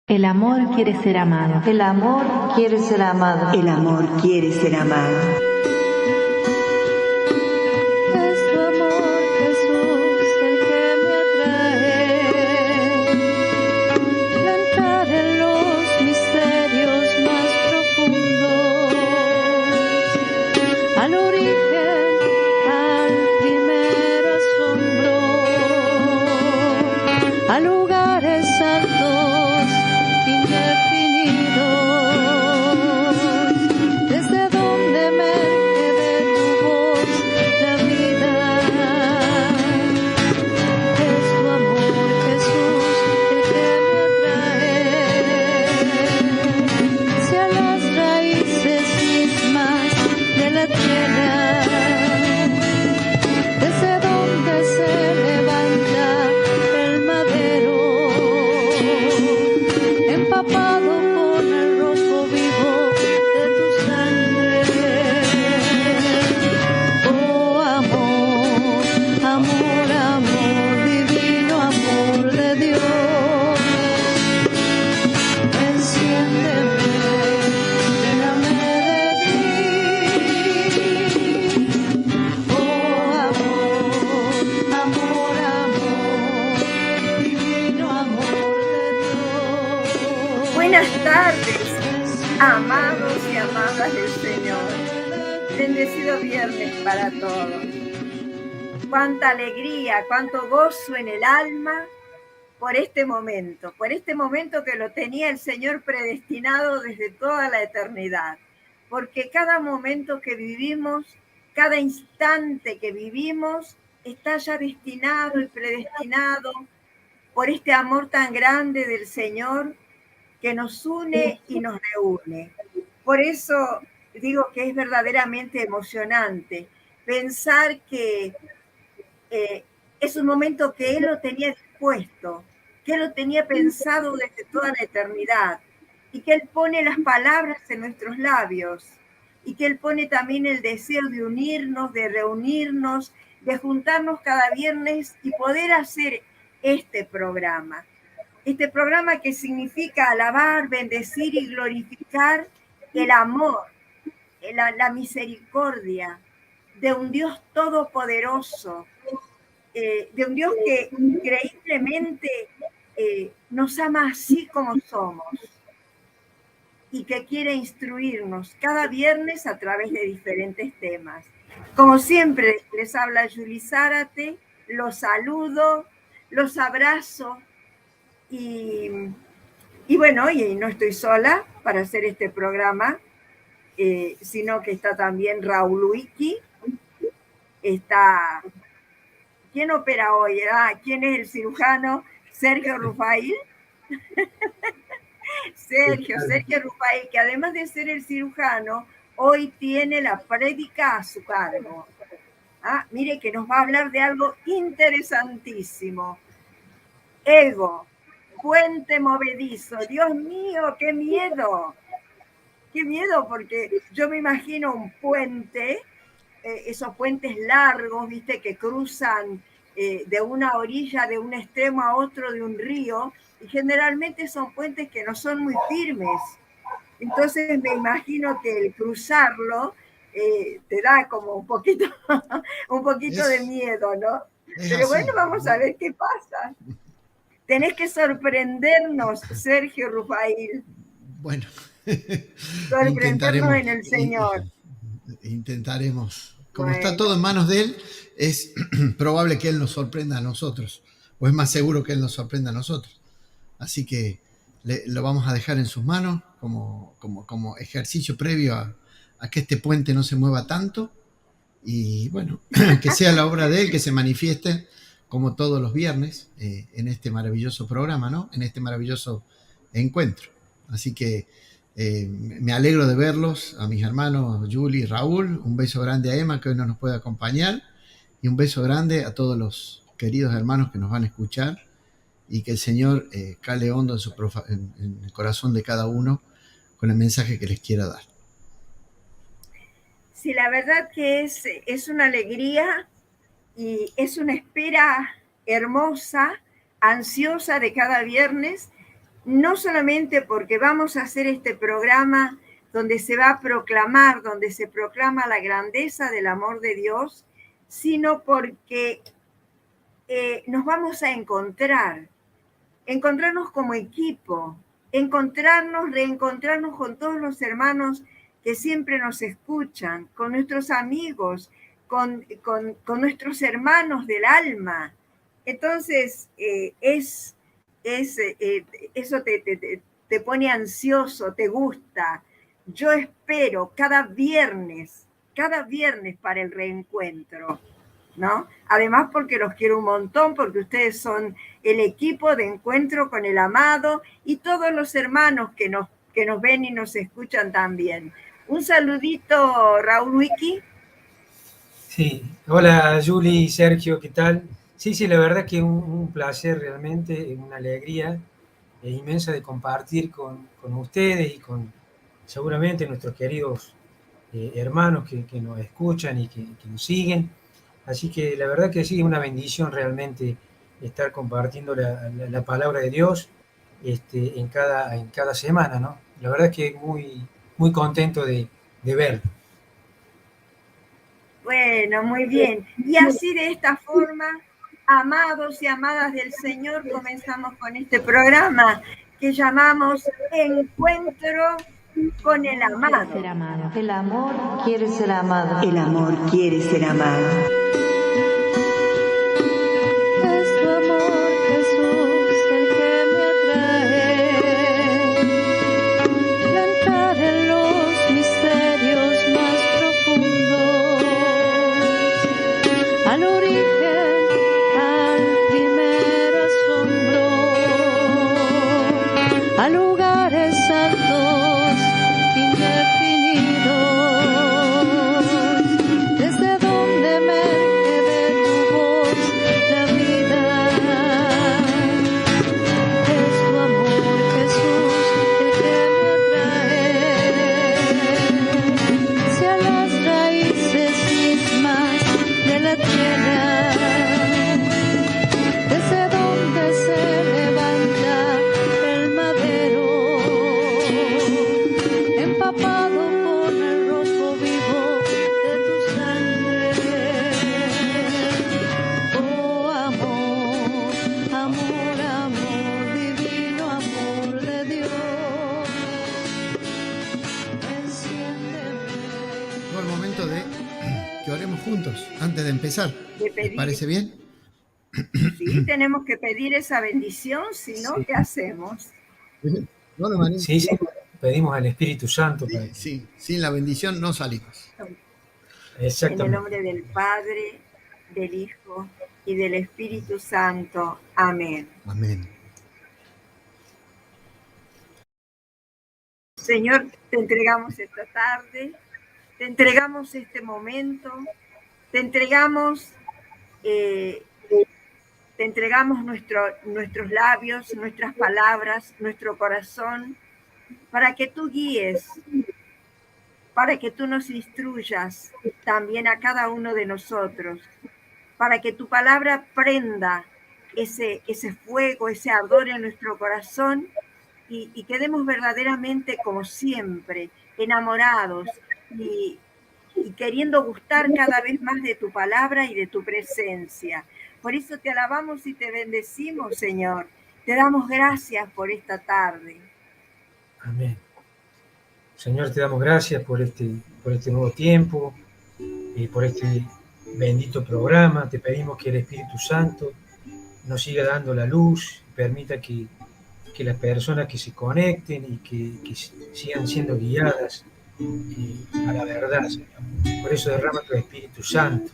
El amor quiere ser amado. El amor quiere ser amado. El amor quiere ser amado. Es tu amor, Jesús, el que me atrae. Entrar en los misterios más profundos, al origen, al primer asombro, a lugares altos, indefinidos, desde donde emerge de tu voz la vida. Es tu amor, Jesús, el que me atrae hacia las raíces mismas de la tierra, desde donde se levanta el madero, empapado con el rojo vivo de tu sangre. Oh amor, amor, amor, divino amor de Dios, enciéndeme, lléname de ti. Oh amor, amor, amor, divino amor de Dios. Buenas tardes, amados y amadas del Señor. Bendecido viernes para todos. Cuánta alegría, cuánto gozo en el alma por este momento que lo tenía el Señor predestinado desde toda la eternidad. Porque cada momento que vivimos, cada instante que vivimos, está ya destinado y predestinado por este amor tan grande del Señor que nos une y nos reúne. Por eso digo que es verdaderamente emocionante pensar que es un momento que Él lo tenía dispuesto, que Él lo tenía pensado desde toda la eternidad, y que Él pone las palabras en nuestros labios, y que Él pone también el deseo de unirnos, de reunirnos, de juntarnos cada viernes y poder hacer este programa que significa alabar, bendecir y glorificar el amor, la misericordia de un Dios todopoderoso, de un Dios que increíblemente nos ama así como somos y que quiere instruirnos cada viernes a través de diferentes temas. Como siempre, les habla Julie Zárate, los saludo, los abrazo. Y bueno, y no estoy sola para hacer este programa, sino que está también Raúl Wiki, está... ¿Quién opera hoy? ¿Quién es el cirujano? Sergio Rufail. Sergio Rufail, que además de ser el cirujano, hoy tiene la prédica a su cargo. Mire que nos va a hablar de algo interesantísimo. Ego, puente movedizo. Dios mío, qué miedo. Qué miedo, porque yo me imagino un puente, esos puentes largos, viste, que cruzan de una orilla, de un extremo a otro de un río, y generalmente son puentes que no son muy firmes. Entonces me imagino que el cruzarlo te da como un poquito de miedo, ¿no? Pero bueno, vamos a ver qué pasa. Tenés que sorprendernos, Sergio Rufail. Bueno, sorprendernos en el Señor. Intentaremos. Como está todo en manos de Él, es probable que Él nos sorprenda a nosotros, o es más seguro que Él nos sorprenda a nosotros. Así que lo vamos a dejar en sus manos como ejercicio previo a que este puente no se mueva tanto. Y bueno, que sea la obra de Él, que se manifieste como todos los viernes en este maravilloso programa, ¿no? En este maravilloso encuentro. Así que me alegro de verlos, a mis hermanos Julie y Raúl. Un beso grande a Emma, que hoy no nos puede acompañar, y un beso grande a todos los queridos hermanos que nos van a escuchar, y que el Señor cale hondo en el corazón de cada uno con el mensaje que les quiera dar. Sí, la verdad que es una alegría y es una espera hermosa, ansiosa de cada viernes, no solamente porque vamos a hacer este programa donde se va a proclamar, donde se proclama la grandeza del amor de Dios, sino porque nos vamos a encontrarnos como equipo, reencontrarnos con todos los hermanos que siempre nos escuchan, con nuestros amigos, con nuestros hermanos del alma. Entonces, eso te pone ansioso, te gusta. Yo espero cada viernes para el reencuentro, ¿no? Además porque los quiero un montón, porque ustedes son el equipo de encuentro con el amado y todos los hermanos que nos ven y nos escuchan también. Un saludito, Raúl Wiki. Sí, hola Julie y Sergio, ¿qué tal? Sí, la verdad que un placer realmente, una alegría inmensa de compartir con ustedes y con seguramente nuestros queridos hermanos que nos escuchan y que nos siguen. Así que la verdad que sí, es una bendición realmente estar compartiendo la palabra de Dios en cada semana, ¿no? La verdad que muy, muy contento de verlo. Bueno, muy bien. Y así de esta forma, amados y amadas del Señor, comenzamos con este programa que llamamos Encuentro con el Amado. El amor quiere ser amado. El amor quiere ser amado. Es tu amor, Jesús, el que me atrae. Entrar en los misterios más profundos, al origen, al primer asombro, a lugares altos, indefinidos, desde donde emerge de tu voz la vida. Es tu amor, Jesús, el que me atrae hacia las raíces mismas de la tierra, desde donde se levanta el madero, empapado con el rojo vivo de tu sangre. Oh amor, amor, amor, divino amor de Dios, enciéndeme. Llegó el momento de que oremos juntos antes de empezar. De ¿Les pedir. parece bien? Sí, tenemos que pedir esa bendición, si no, Sí. ¿qué hacemos? No, no, Marín. Sí, pedimos al Espíritu Santo. Para... Sí, sin la bendición no salimos. En Exactamente. el nombre del Padre, del Hijo y del Espíritu Santo. Amén. Amén. Señor, te entregamos esta tarde, te entregamos este momento, te entregamos nuestros labios, nuestras palabras, nuestro corazón, para que tú guíes, para que tú nos instruyas también a cada uno de nosotros, para que tu palabra prenda ese fuego, ese ardor en nuestro corazón y quedemos verdaderamente como siempre, enamorados y queriendo gustar cada vez más de tu palabra y de tu presencia. Por eso te alabamos y te bendecimos, Señor. Te damos gracias por esta tarde. Amén. Señor, te damos gracias por este nuevo tiempo y por este bendito programa. Te pedimos que el Espíritu Santo nos siga dando la luz, permita que las personas que se conecten y que sigan siendo guiadas a la verdad, Señor. Por eso derrama tu Espíritu Santo.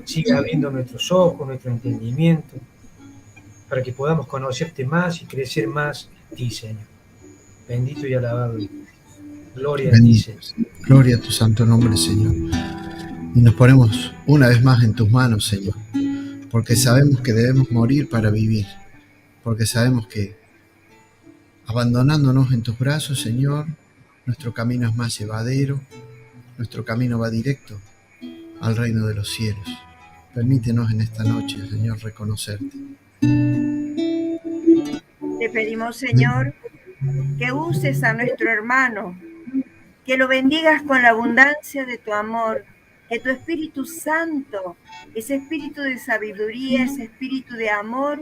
Siga abriendo nuestros ojos, nuestro entendimiento, para que podamos conocerte más y crecer más en ti, Señor. Bendito y alabado. Gloria a ti, Señor. Gloria a tu santo nombre, Señor. Y nos ponemos una vez más en tus manos, Señor, porque sabemos que debemos morir para vivir, porque sabemos que abandonándonos en tus brazos, Señor, nuestro camino es más llevadero, nuestro camino va directo al reino de los cielos. Permítenos en esta noche, Señor, reconocerte. Te Te pedimos, Señor, que uses a nuestro hermano, que lo bendigas con la abundancia de tu amor, que tu Espíritu Santo, ese espíritu de sabiduría, ese espíritu de amor,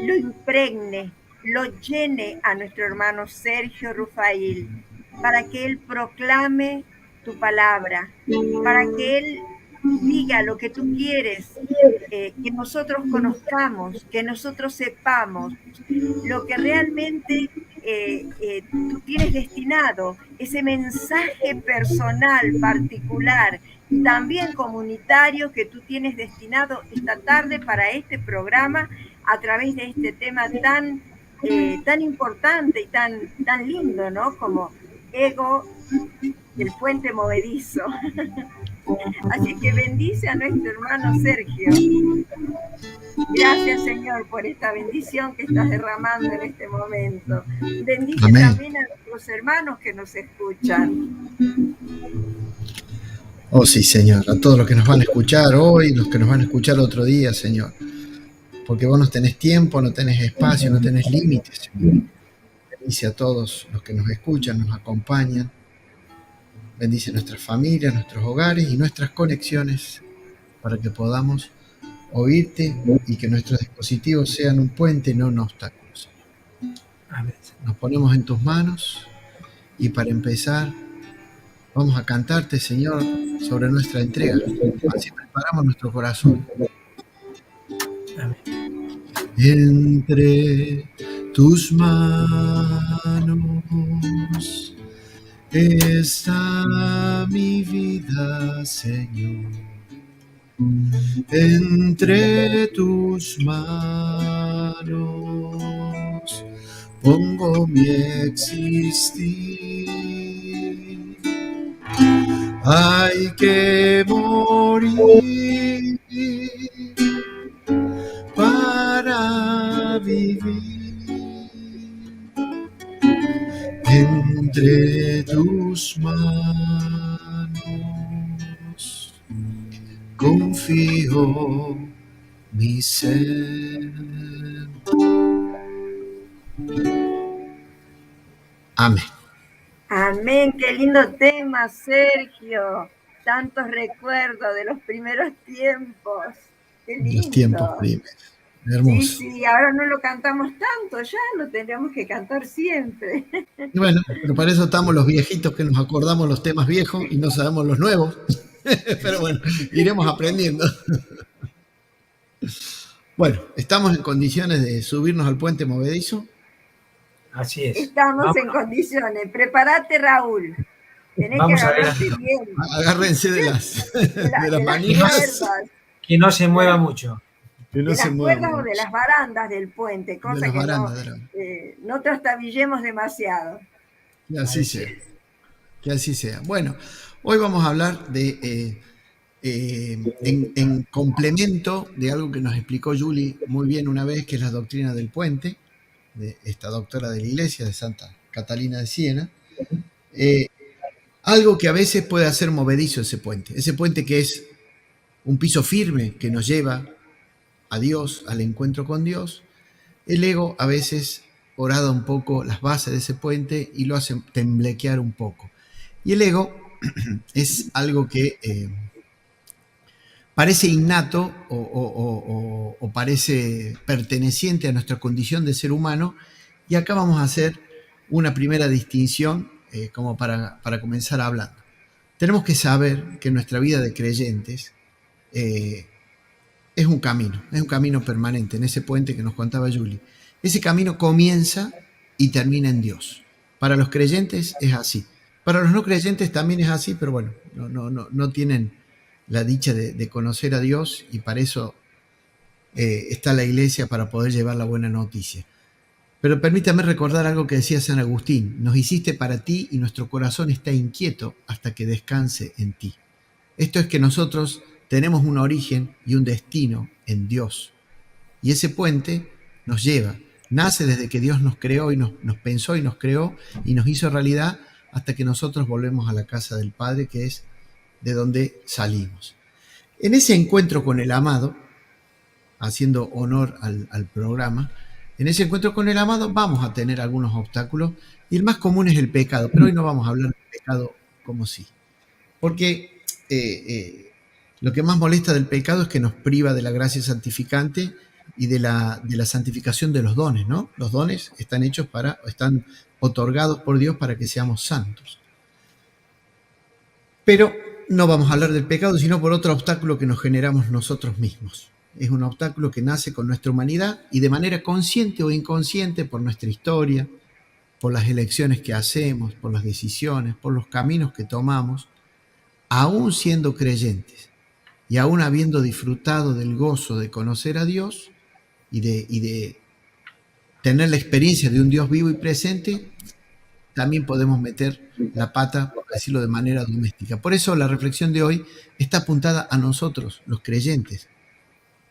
lo impregne, lo llene a nuestro hermano Sergio Rufail, para que él proclame tu palabra, para que él diga lo que tú quieres, que nosotros conozcamos, que nosotros sepamos lo que realmente tú tienes destinado, ese mensaje personal, particular y también comunitario que tú tienes destinado esta tarde para este programa a través de este tema tan importante y tan lindo, ¿no? Como Ego, el puente movedizo. Así que bendice a nuestro hermano Sergio. Gracias, Señor, por esta bendición que estás derramando en este momento. Bendice Amén. También a nuestros hermanos que nos escuchan. Oh sí, Señor, a todos los que nos van a escuchar hoy, los que nos van a escuchar otro día, Señor. Porque vos no tenés tiempo, no tenés espacio, no tenés límites, Señor. Bendice a todos los que nos escuchan, nos acompañan. Bendice nuestras familias, nuestros hogares y nuestras conexiones para que podamos oírte y que nuestros dispositivos sean un puente, no un obstáculo. Amén. Nos ponemos en tus manos y para empezar vamos a cantarte, Señor, sobre nuestra entrega. Así preparamos nuestro corazón. Amén. Entre tus manos está mi vida, Señor. Entre tus manos pongo mi existir. Hay que morir para vivir. Entre tus manos confío mi ser. Amén. Amén, qué lindo tema, Sergio. Tantos recuerdos de los primeros tiempos. Qué lindo. Los tiempos primeros. Hermoso. Sí, ahora no lo cantamos tanto, ya lo tendremos que cantar siempre. Bueno, pero para eso estamos los viejitos que nos acordamos los temas viejos y no sabemos los nuevos. Pero bueno, iremos aprendiendo. Bueno, ¿estamos en condiciones de subirnos al puente movedizo? Así es. Estamos en condiciones. Prepárate, Raúl. Tenés Vamos que a agarrarte ver. bien. Agárrense de las manijas. Cuerdas, Que no se mueva mucho. Que no de se las muevan cuerdas o de las barandas del puente, cosa las que barandas, no trastabillemos demasiado. Que así sea. Que así sea. Bueno, hoy vamos a hablar de, en complemento de algo que nos explicó Julie muy bien una vez, que es la doctrina del puente, de esta doctora de la Iglesia, de Santa Catalina de Siena. Algo que a veces puede hacer movedizo ese puente que es un piso firme que nos lleva a Dios, al encuentro con Dios. El ego a veces horada un poco las bases de ese puente y lo hace temblequear un poco. Y el ego es algo que parece innato o parece perteneciente a nuestra condición de ser humano, y acá vamos a hacer una primera distinción como para comenzar hablando. Tenemos que saber que nuestra vida de creyentes es un camino permanente, en ese puente que nos contaba Julie. Ese camino comienza y termina en Dios. Para los creyentes es así. Para los no creyentes también es así, pero bueno, no tienen la dicha de conocer a Dios, y para eso está la iglesia, para poder llevar la buena noticia. Pero permítame recordar algo que decía San Agustín: nos hiciste para ti y nuestro corazón está inquieto hasta que descanse en ti. Esto es que nosotros tenemos un origen y un destino en Dios. Y ese puente nos lleva, nace desde que Dios nos creó y nos pensó y nos creó y nos hizo realidad, hasta que nosotros volvemos a la casa del Padre, que es de donde salimos. En ese encuentro con el amado, haciendo honor al programa, En ese encuentro con el amado vamos a tener algunos obstáculos y el más común es el pecado, pero hoy no vamos a hablar del pecado como sí. Porque lo que más molesta del pecado es que nos priva de la gracia santificante y de la santificación de los dones, ¿no? Los dones están están otorgados por Dios para que seamos santos. Pero no vamos a hablar del pecado, sino por otro obstáculo que nos generamos nosotros mismos. Es un obstáculo que nace con nuestra humanidad y de manera consciente o inconsciente por nuestra historia, por las elecciones que hacemos, por las decisiones, por los caminos que tomamos, aún siendo creyentes y aún habiendo disfrutado del gozo de conocer a Dios y de tener la experiencia de un Dios vivo y presente, también podemos meter la pata, por decirlo de manera doméstica. Por eso la reflexión de hoy está apuntada a nosotros, los creyentes,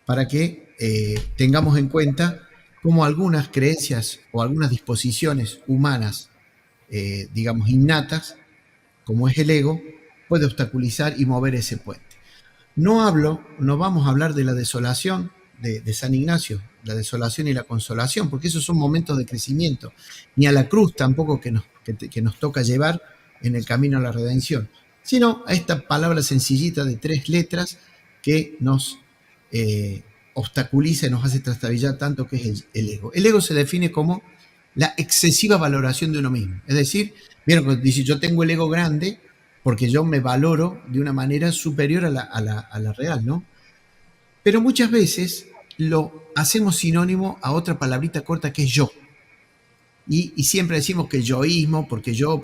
para que tengamos en cuenta cómo algunas creencias o algunas disposiciones humanas, digamos, innatas, como es el ego, puede obstaculizar y mover ese puente. No vamos a hablar de la desolación de San Ignacio, la desolación y la consolación, porque esos son momentos de crecimiento, ni a la cruz tampoco que nos toca llevar en el camino a la redención, sino a esta palabra sencillita de 3 letras que nos obstaculiza y nos hace trastabillar tanto, que es el ego. El ego se define como la excesiva valoración de uno mismo. Es decir, vieron cuando dice yo tengo el ego grande porque yo me valoro de una manera superior a la real, ¿no? Pero muchas veces lo hacemos sinónimo a otra palabrita corta que es yo. Y siempre decimos que el yoísmo, porque yo,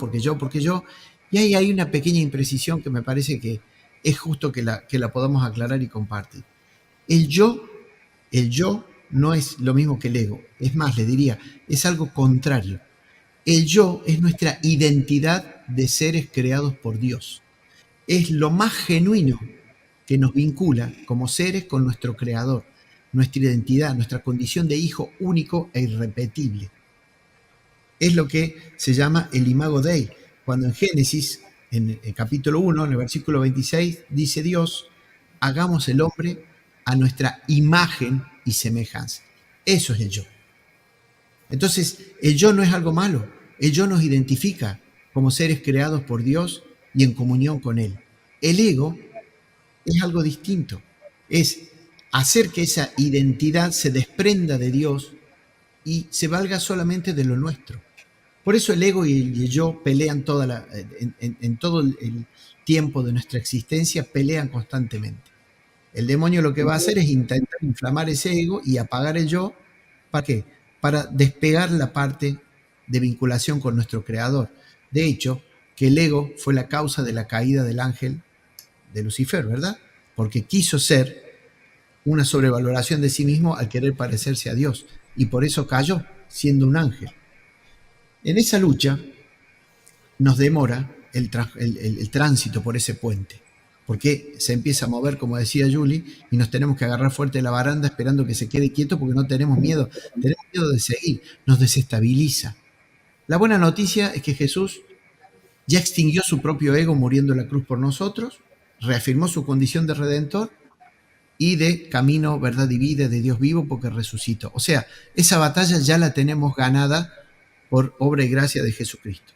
y ahí hay una pequeña imprecisión que me parece que es justo que la podamos aclarar y compartir. El yo no es lo mismo que el ego. Es más, le diría, es algo contrario. El yo es nuestra identidad de seres creados por Dios. Es lo más genuino que nos vincula como seres con nuestro Creador, nuestra identidad, nuestra condición de hijo único e irrepetible. Es lo que se llama el imago Dei, cuando en Génesis, en el capítulo 1, en el versículo 26, dice Dios, hagamos el hombre a nuestra imagen y semejanza. Eso es el yo. Entonces, el yo no es algo malo. El yo nos identifica como seres creados por Dios y en comunión con Él. El ego es algo distinto. Es hacer que esa identidad se desprenda de Dios y se valga solamente de lo nuestro. Por eso el ego y el yo pelean en todo el tiempo de nuestra existencia, pelean constantemente. El demonio lo que va a hacer es intentar inflamar ese ego y apagar el yo. ¿Para qué? Para despegar la parte de vinculación con nuestro Creador. De hecho, que el ego fue la causa de la caída del ángel de Lucifer, ¿verdad? Porque quiso ser una sobrevaloración de sí mismo al querer parecerse a Dios. Y por eso cayó, siendo un ángel. En esa lucha nos demora el tránsito por ese puente. Porque se empieza a mover, como decía Julie, y nos tenemos que agarrar fuerte de la baranda esperando que se quede quieto porque no tenemos miedo. Tenemos miedo de seguir, nos desestabiliza. La buena noticia es que Jesús ya extinguió su propio ego muriendo en la cruz por nosotros, reafirmó su condición de redentor y de camino, verdad y vida de Dios vivo porque resucitó. O sea, esa batalla ya la tenemos ganada por obra y gracia de Jesucristo.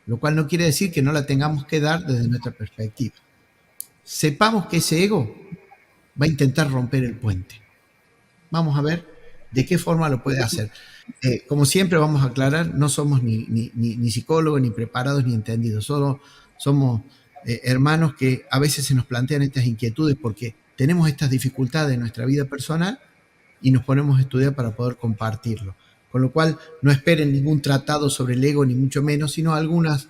Lo cual no quiere decir que no la tengamos que dar desde nuestra perspectiva. Sepamos que ese ego va a intentar romper el puente. Vamos a ver de qué forma lo puede hacer. Como siempre vamos a aclarar, no somos ni psicólogos, ni preparados, ni entendidos. Solo somos hermanos que a veces se nos plantean estas inquietudes porque tenemos estas dificultades en nuestra vida personal y nos ponemos a estudiar para poder compartirlo. Con lo cual no esperen ningún tratado sobre el ego, ni mucho menos, sino algunas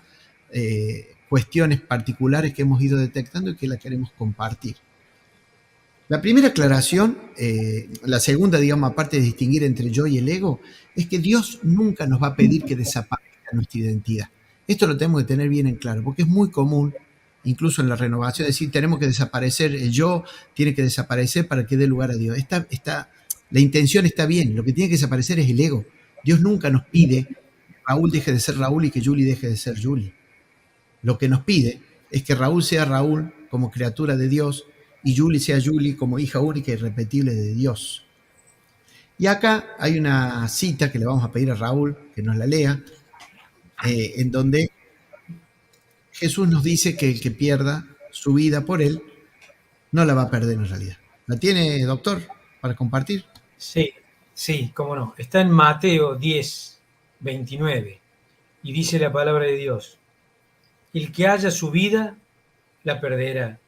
cuestiones particulares que hemos ido detectando y que las queremos compartir. La primera aclaración, la segunda, digamos, aparte de distinguir entre yo y el ego, es que Dios nunca nos va a pedir que desaparezca nuestra identidad. Esto lo tenemos que tener bien en claro, porque es muy común, incluso en la renovación, decir tenemos que desaparecer el yo, tiene que desaparecer para que dé lugar a Dios. La intención está bien, lo que tiene que desaparecer es el ego. Dios nunca nos pide que Raúl deje de ser Raúl y que Julie deje de ser Julie. Lo que nos pide es que Raúl sea Raúl como criatura de Dios y Julie sea Julie como hija única y irrepetible de Dios. Y acá hay una cita que le vamos a pedir a Raúl que nos la lea, en donde Jesús nos dice que el que pierda su vida por él, no la va a perder en realidad. ¿La tiene, doctor, para compartir? Sí, sí, cómo no. Está en Mateo 10, 29, y dice la palabra de Dios: el que haya su vida, la perderá,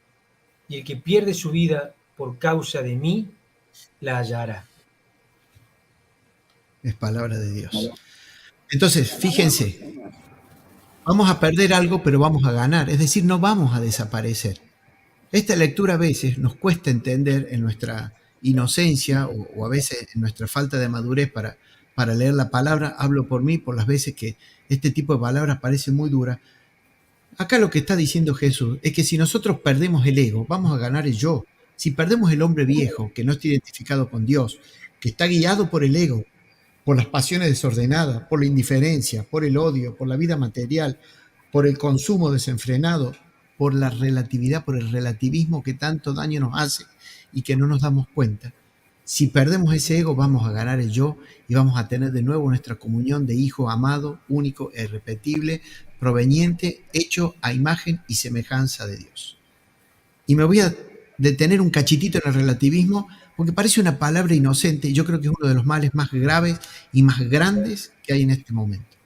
y el que pierde su vida por causa de mí, la hallará. Es palabra de Dios. Entonces, fíjense, vamos a perder algo, pero vamos a ganar. Es decir, no vamos a desaparecer. Esta lectura a veces nos cuesta entender en nuestra inocencia o a veces en nuestra falta de madurez para leer la palabra. Hablo por mí, por las veces que este tipo de palabras parecen muy duras. Acá lo que está diciendo Jesús es que si nosotros perdemos el ego, vamos a ganar el yo. Si perdemos el hombre viejo, que no está identificado con Dios, que está guiado por el ego, por las pasiones desordenadas, por la indiferencia, por el odio, por la vida material, por el consumo desenfrenado, por la relatividad, por el relativismo que tanto daño nos hace y que no nos damos cuenta. Si perdemos ese ego, vamos a ganar el yo y vamos a tener de nuevo nuestra comunión de hijo amado, único e irrepetible, proveniente, hecho a imagen y semejanza de Dios. Y me voy a detener un cachitito en el relativismo, porque parece una palabra inocente y yo creo que es uno de los males más graves y más grandes que hay en este momento.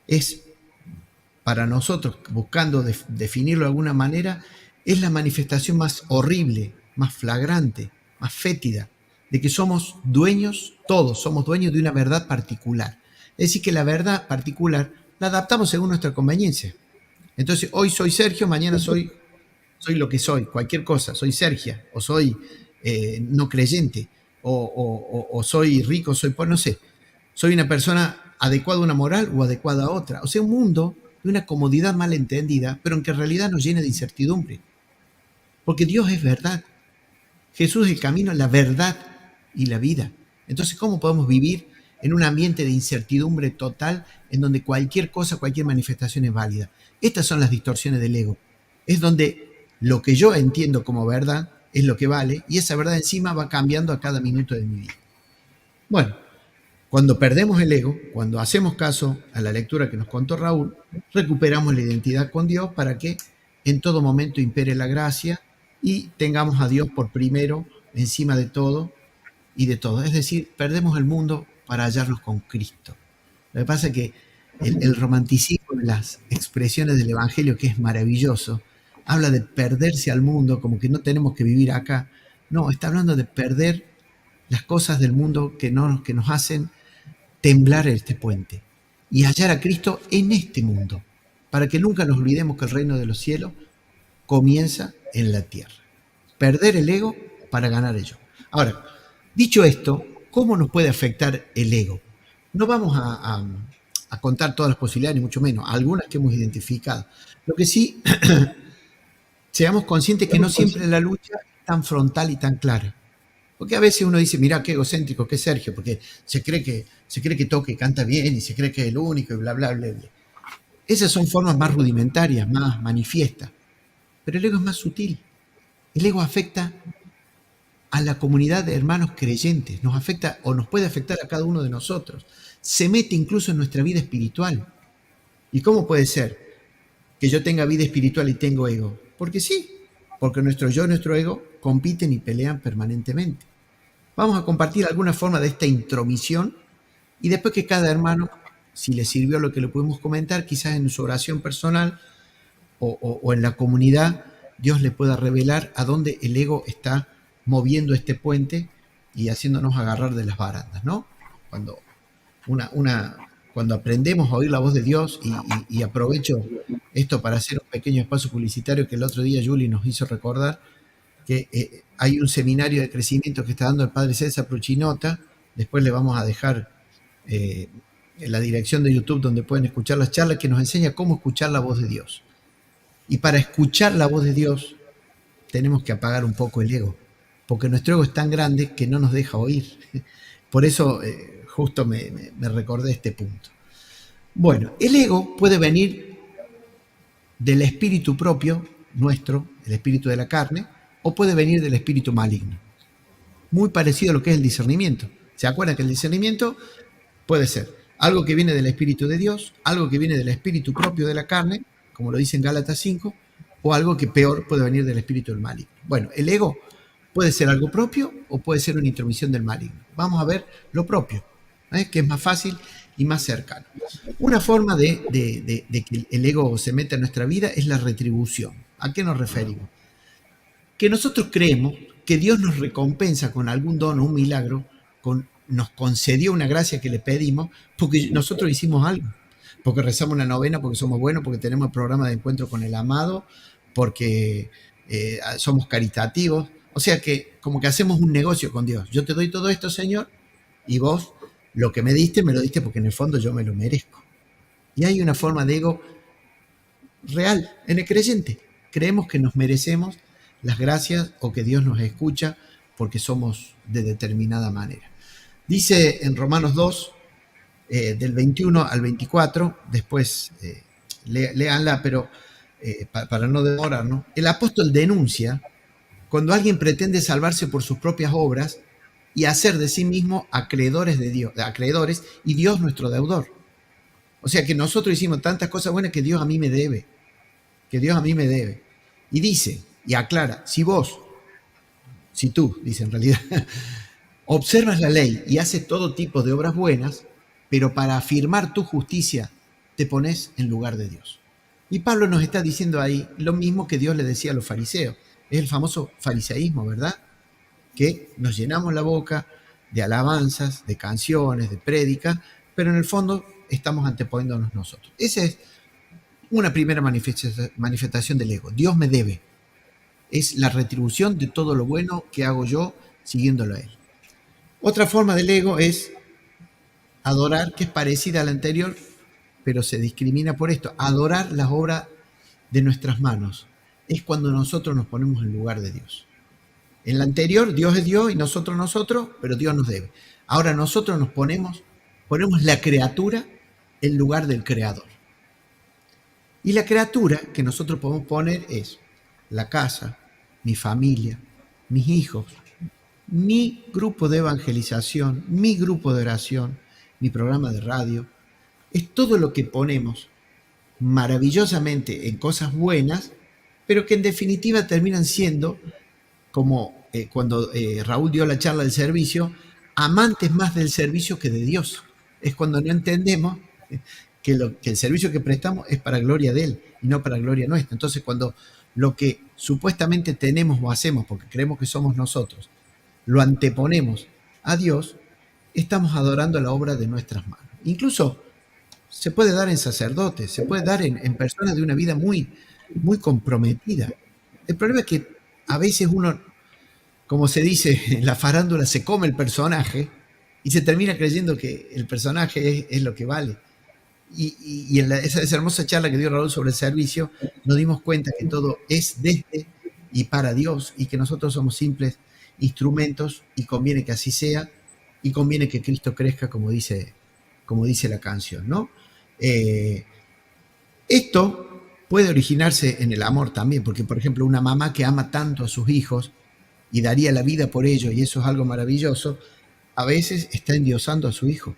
Es, para nosotros, buscando definirlo de alguna manera, es la manifestación más horrible, más flagrante, más fétida, de que somos dueños, todos somos dueños de una verdad particular. Es decir, que la verdad particular la adaptamos según nuestra conveniencia. Entonces, hoy soy Sergio, mañana soy lo que soy, cualquier cosa, soy Sergia, o soy no creyente, o soy rico, soy pobre, no sé. Soy una persona adecuada a una moral o adecuada a otra. O sea, un mundo de una comodidad mal entendida, pero en que en realidad nos llena de incertidumbre. Porque Dios es verdad. Jesús es el camino, la verdad y la vida. Entonces, ¿cómo podemos vivir en un ambiente de incertidumbre total en donde cualquier cosa, cualquier manifestación es válida? Estas son las distorsiones del ego. Es donde lo que yo entiendo como verdad es lo que vale, y esa verdad encima va cambiando a cada minuto de mi vida. Bueno, cuando perdemos el ego, cuando hacemos caso a la lectura que nos contó Raúl, recuperamos la identidad con Dios para que en todo momento impere la gracia y tengamos a Dios por primero, encima de todo y de todo. Es decir, perdemos el mundo para hallarnos con Cristo. Lo que pasa es que el romanticismo de las expresiones del Evangelio, que es maravilloso, habla de perderse al mundo, como que no tenemos que vivir acá. No, está hablando de perder las cosas del mundo que nos hacen temblar este puente y hallar a Cristo en este mundo, para que nunca nos olvidemos que el reino de los cielos comienza en la tierra. Perder el ego para ganar el yo. Ahora, dicho esto, ¿cómo nos puede afectar el ego? No vamos a contar todas las posibilidades, ni mucho menos, algunas que hemos identificado. Lo que sí, seamos conscientes que no siempre la lucha es tan frontal y tan clara. Porque a veces uno dice, mira qué egocéntrico que es Sergio, porque se cree que toca y canta bien y se cree que es el único y bla, bla, bla, bla. Esas son formas más rudimentarias, más manifiestas. Pero el ego es más sutil. El ego afecta a la comunidad de hermanos creyentes, nos afecta o nos puede afectar a cada uno de nosotros. Se mete incluso en nuestra vida espiritual. ¿Y cómo puede ser que yo tenga vida espiritual y tengo ego? Porque sí, porque nuestro yo y nuestro ego compiten y pelean permanentemente. Vamos a compartir alguna forma de esta intromisión y después que cada hermano, si le sirvió lo que le pudimos comentar, quizás en su oración personal o en la comunidad, Dios le pueda revelar a dónde el ego está moviendo este puente y haciéndonos agarrar de las barandas, ¿no? Cuando aprendemos a oír la voz de Dios, y aprovecho esto para hacer un pequeño espacio publicitario que el otro día Juli nos hizo recordar, que hay un seminario de crecimiento que está dando el padre César Pruchinota. Después le vamos a dejar en la dirección de YouTube donde pueden escuchar las charlas, que nos enseña cómo escuchar la voz de Dios. Y para escuchar la voz de Dios tenemos que apagar un poco el ego, porque nuestro ego es tan grande que no nos deja oír. Por eso justo me recordé este punto. Bueno, el ego puede venir del espíritu propio nuestro, el espíritu de la carne, o puede venir del espíritu maligno. Muy parecido a lo que es el discernimiento. ¿Se acuerdan que el discernimiento puede ser algo que viene del Espíritu de Dios, algo que viene del espíritu propio de la carne, como lo dice en Gálatas 5, o algo que peor puede venir del espíritu del maligno? Bueno, el ego puede ser algo propio o puede ser una intromisión del maligno. Vamos a ver lo propio, que es más fácil y más cercano. Una forma de que el ego se meta en nuestra vida es la retribución. ¿A qué nos referimos? Que nosotros creemos que Dios nos recompensa con algún don o un milagro, nos concedió una gracia que le pedimos porque nosotros hicimos algo, porque rezamos una novena, porque somos buenos, porque tenemos el programa de encuentro con el amado, porque somos caritativos. O sea que como que hacemos un negocio con Dios. Yo te doy todo esto, Señor, y vos lo que me lo diste porque en el fondo yo me lo merezco. Y hay una forma de ego real en el creyente. Creemos que nos merecemos las gracias o que Dios nos escucha porque somos de determinada manera. Dice en Romanos 2, del 21 al 24, después léanla, pero para no demorarnos, el apóstol denuncia cuando alguien pretende salvarse por sus propias obras y hacer de sí mismo acreedores de Dios, acreedores, y Dios nuestro deudor. O sea que nosotros hicimos tantas cosas buenas que Dios a mí me debe, Y dice, y aclara, si tú, dice en realidad, observas la ley y haces todo tipo de obras buenas, pero para afirmar tu justicia te pones en lugar de Dios. Y Pablo nos está diciendo ahí lo mismo que Dios le decía a los fariseos. Es el famoso fariseísmo, ¿verdad? Que nos llenamos la boca de alabanzas, de canciones, de prédicas, pero en el fondo estamos anteponiéndonos nosotros. Esa es una primera manifestación del ego. Dios me debe. Es la retribución de todo lo bueno que hago yo siguiéndolo a Él. Otra forma del ego es adorar, que es parecida a la anterior, pero se discrimina por esto. Adorar las obras de nuestras manos. Es cuando nosotros nos ponemos en lugar de Dios. En la anterior, Dios es Dios y nosotros, pero Dios nos debe. Ahora nosotros nos ponemos la criatura en lugar del creador. Y la criatura que nosotros podemos poner es la casa, mi familia, mis hijos, mi grupo de evangelización, mi grupo de oración, mi programa de radio. Es todo lo que ponemos maravillosamente en cosas buenas, pero que en definitiva terminan siendo, como cuando Raúl dio la charla del servicio, amantes más del servicio que de Dios. Es cuando no entendemos que el servicio que prestamos es para gloria de Él y no para gloria nuestra. Entonces, cuando lo que supuestamente tenemos o hacemos, porque creemos que somos nosotros, lo anteponemos a Dios, estamos adorando la obra de nuestras manos. Incluso se puede dar en sacerdotes, se puede dar en personas de una vida muy, muy comprometida. El problema es que a veces uno, como se dice en la farándula, se come el personaje y se termina creyendo que el personaje es lo que vale. Y en esa hermosa charla que dio Raúl sobre el servicio, nos dimos cuenta que todo es desde y para Dios y que nosotros somos simples instrumentos y conviene que así sea y conviene que Cristo crezca, como dice la canción, ¿no? Esto puede originarse en el amor también, porque por ejemplo una mamá que ama tanto a sus hijos y daría la vida por ellos, y eso es algo maravilloso, a veces está endiosando a su hijo,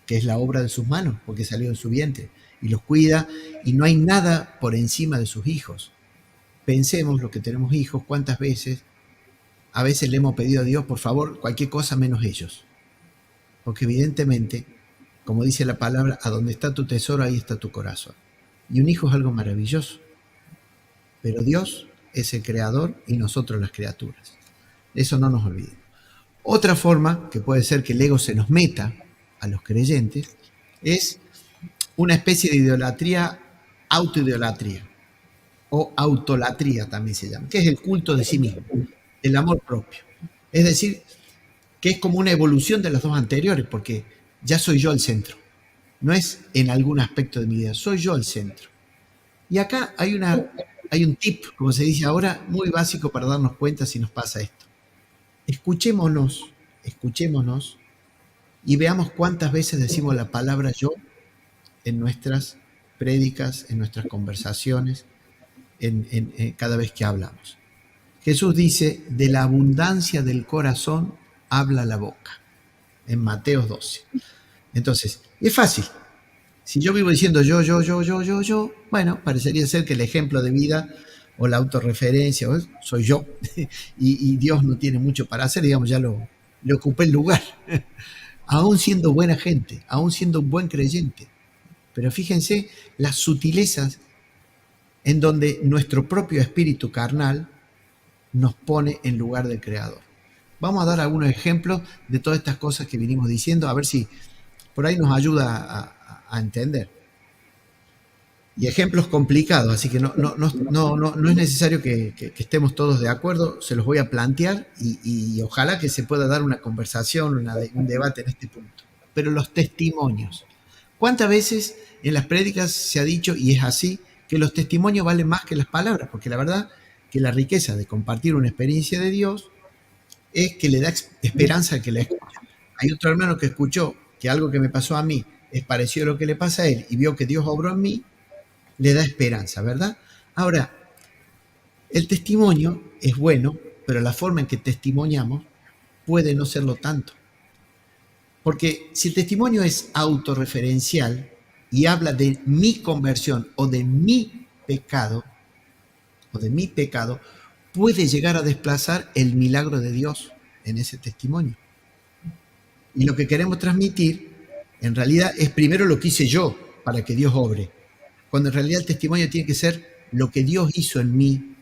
que es la obra de sus manos, porque salió de su vientre, y los cuida, y no hay nada por encima de sus hijos. Pensemos, los que tenemos hijos, cuántas veces, a veces le hemos pedido a Dios, por favor, cualquier cosa menos ellos. Porque evidentemente, como dice la palabra, a donde está tu tesoro, ahí está tu corazón. Y un hijo es algo maravilloso. Pero Dios es el creador y nosotros las criaturas. Eso no nos olvidemos. Otra forma, que puede ser que el ego se nos meta a los creyentes, es una especie de idolatría, autoidolatría, o autolatría también se llama, que es el culto de sí mismo, el amor propio. Es decir, que es como una evolución de las dos anteriores, porque ya soy yo el centro. No es en algún aspecto de mi vida, soy yo el centro. Y acá hay un tip, como se dice ahora, muy básico para darnos cuenta si nos pasa esto. Escuchémonos y veamos cuántas veces decimos la palabra yo en nuestras prédicas, en nuestras conversaciones, en cada vez que hablamos. Jesús dice, de la abundancia del corazón habla la boca. en Mateo 12. Entonces, es fácil. Si yo vivo diciendo yo, bueno, parecería ser que el ejemplo de vida o la autorreferencia soy yo, y Dios no tiene mucho para hacer, digamos, ya le ocupé el lugar, aún siendo buena gente, aún siendo un buen creyente. Pero fíjense las sutilezas en donde nuestro propio espíritu carnal nos pone en lugar del Creador. Vamos a dar algunos ejemplos de todas estas cosas que vinimos diciendo, a ver si por ahí nos ayuda a entender. Y ejemplos complicados, así que no es necesario que estemos todos de acuerdo, se los voy a plantear y ojalá que se pueda dar una conversación, un debate en este punto. Pero los testimonios. ¿Cuántas veces en las prédicas se ha dicho, y es así, que los testimonios valen más que las palabras? Porque la verdad que la riqueza de compartir una experiencia de Dios es que le da esperanza al que la escucha. Hay otro hermano que escuchó que algo que me pasó a mí es parecido a lo que le pasa a él y vio que Dios obró en mí, le da esperanza, ¿verdad? Ahora, el testimonio es bueno, pero la forma en que testimoniamos puede no serlo tanto. Porque si el testimonio es autorreferencial y habla de mi conversión o de mi pecado, puede llegar a desplazar el milagro de Dios en ese testimonio. Y lo que queremos transmitir, en realidad, es primero lo que hice yo para que Dios obre, cuando en realidad el testimonio tiene que ser lo que Dios hizo en mí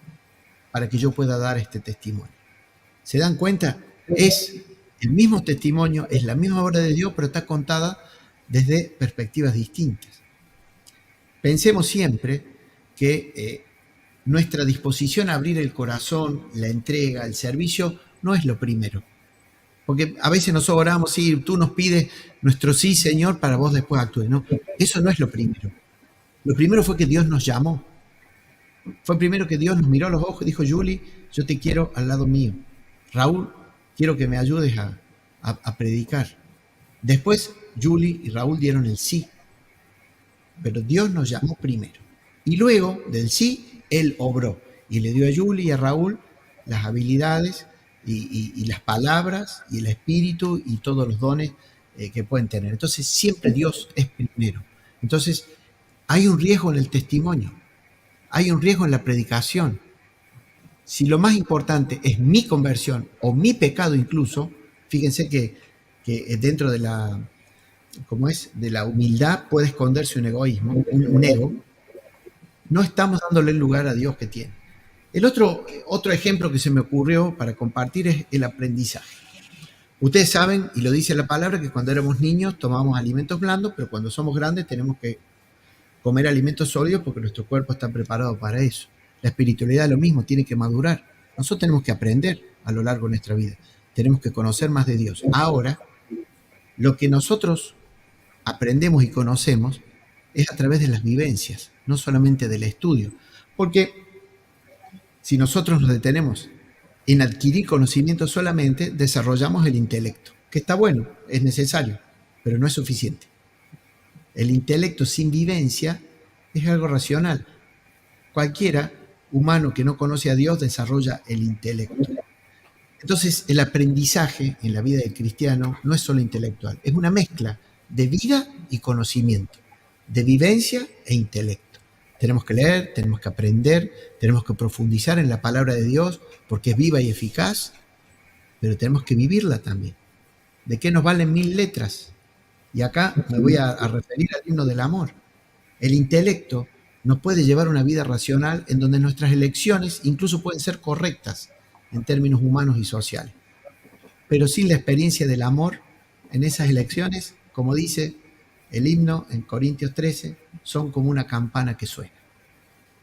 para que yo pueda dar este testimonio. ¿Se dan cuenta? Es el mismo testimonio, es la misma obra de Dios, pero está contada desde perspectivas distintas. Pensemos siempre que nuestra disposición a abrir el corazón, la entrega, el servicio, no es lo primero. Porque a veces nosotros oramos, sí, tú nos pides nuestro sí, Señor, para vos después actúes. No, eso no es lo primero. Lo primero fue que Dios nos llamó. Fue primero que Dios nos miró a los ojos y dijo, Julie, yo te quiero al lado mío. Raúl, quiero que me ayudes a predicar. Después, Julie y Raúl dieron el sí. Pero Dios nos llamó primero. Y luego del sí, Él obró. Y le dio a Julie y a Raúl las habilidades y las palabras y el espíritu y todos los dones que pueden tener. Entonces, siempre Dios es primero. Entonces, hay un riesgo en el testimonio. Hay un riesgo en la predicación. Si lo más importante es mi conversión o mi pecado incluso, fíjense que dentro de la, de la humildad puede esconderse un egoísmo, un ego. No estamos dándole el lugar a Dios que tiene. El otro ejemplo que se me ocurrió para compartir es el aprendizaje. Ustedes saben, y lo dice la palabra, que cuando éramos niños tomábamos alimentos blandos, pero cuando somos grandes tenemos que comer alimentos sólidos porque nuestro cuerpo está preparado para eso. La espiritualidad es lo mismo, tiene que madurar. Nosotros tenemos que aprender a lo largo de nuestra vida. Tenemos que conocer más de Dios. Ahora, lo que nosotros aprendemos y conocemos es a través de las vivencias, no solamente del estudio. Porque si nosotros nos detenemos en adquirir conocimiento solamente, desarrollamos el intelecto, que está bueno, es necesario, pero no es suficiente. El intelecto sin vivencia es algo racional. Cualquiera humano que no conoce a Dios desarrolla el intelecto. Entonces, el aprendizaje en la vida del cristiano no es solo intelectual, es una mezcla de vida y conocimiento, de vivencia e intelecto. Tenemos que leer, tenemos que aprender, tenemos que profundizar en la palabra de Dios porque es viva y eficaz, pero tenemos que vivirla también. ¿De qué nos valen 1000 letras? Y acá me voy a referir al himno del amor. El intelecto nos puede llevar a una vida racional en donde nuestras elecciones incluso pueden ser correctas en términos humanos y sociales. Pero sin la experiencia del amor en esas elecciones, como dice el himno en Corintios 13, son como una campana que suena.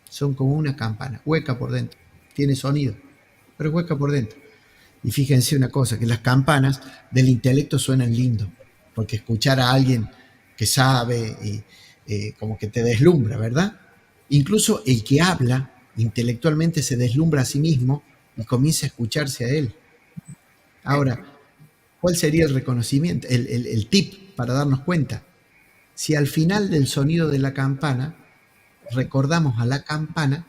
Son como una campana, hueca por dentro. Tiene sonido, pero hueca por dentro. Y fíjense una cosa, que las campanas del intelecto suenan lindo, porque escuchar a alguien que sabe y como que te deslumbra, ¿verdad? Incluso el que habla intelectualmente se deslumbra a sí mismo y comienza a escucharse a él. Ahora, ¿cuál sería el reconocimiento, el tip para darnos cuenta? Si al final del sonido de la campana recordamos a la campana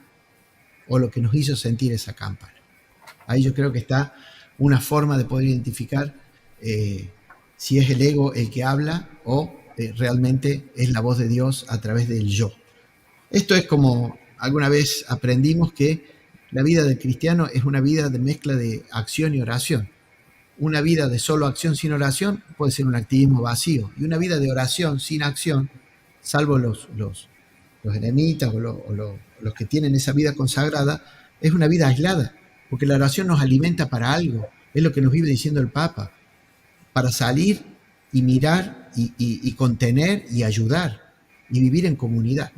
o lo que nos hizo sentir esa campana. Ahí yo creo que está una forma de poder identificar si es el ego el que habla o realmente es la voz de Dios a través del yo. Esto es como alguna vez aprendimos que la vida del cristiano es una vida de mezcla de acción y oración. Una vida de solo acción sin oración puede ser un activismo vacío, y una vida de oración sin acción, salvo los eremitas o los que tienen esa vida consagrada, es una vida aislada, porque la oración nos alimenta para algo, es lo que nos vive diciendo el Papa, para salir y mirar y contener y ayudar y vivir en comunidad.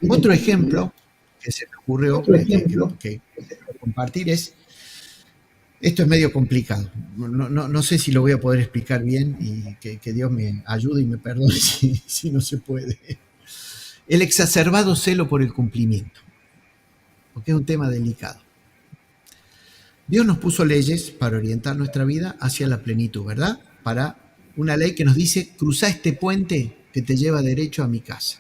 Otro ejemplo que se me ocurrió que compartir es, esto es medio complicado, no sé si lo voy a poder explicar bien y que Dios me ayude y me perdone si no se puede. El exacerbado celo por el cumplimiento, porque es un tema delicado. Dios nos puso leyes para orientar nuestra vida hacia la plenitud, ¿verdad? Para una ley que nos dice, cruza este puente que te lleva derecho a mi casa.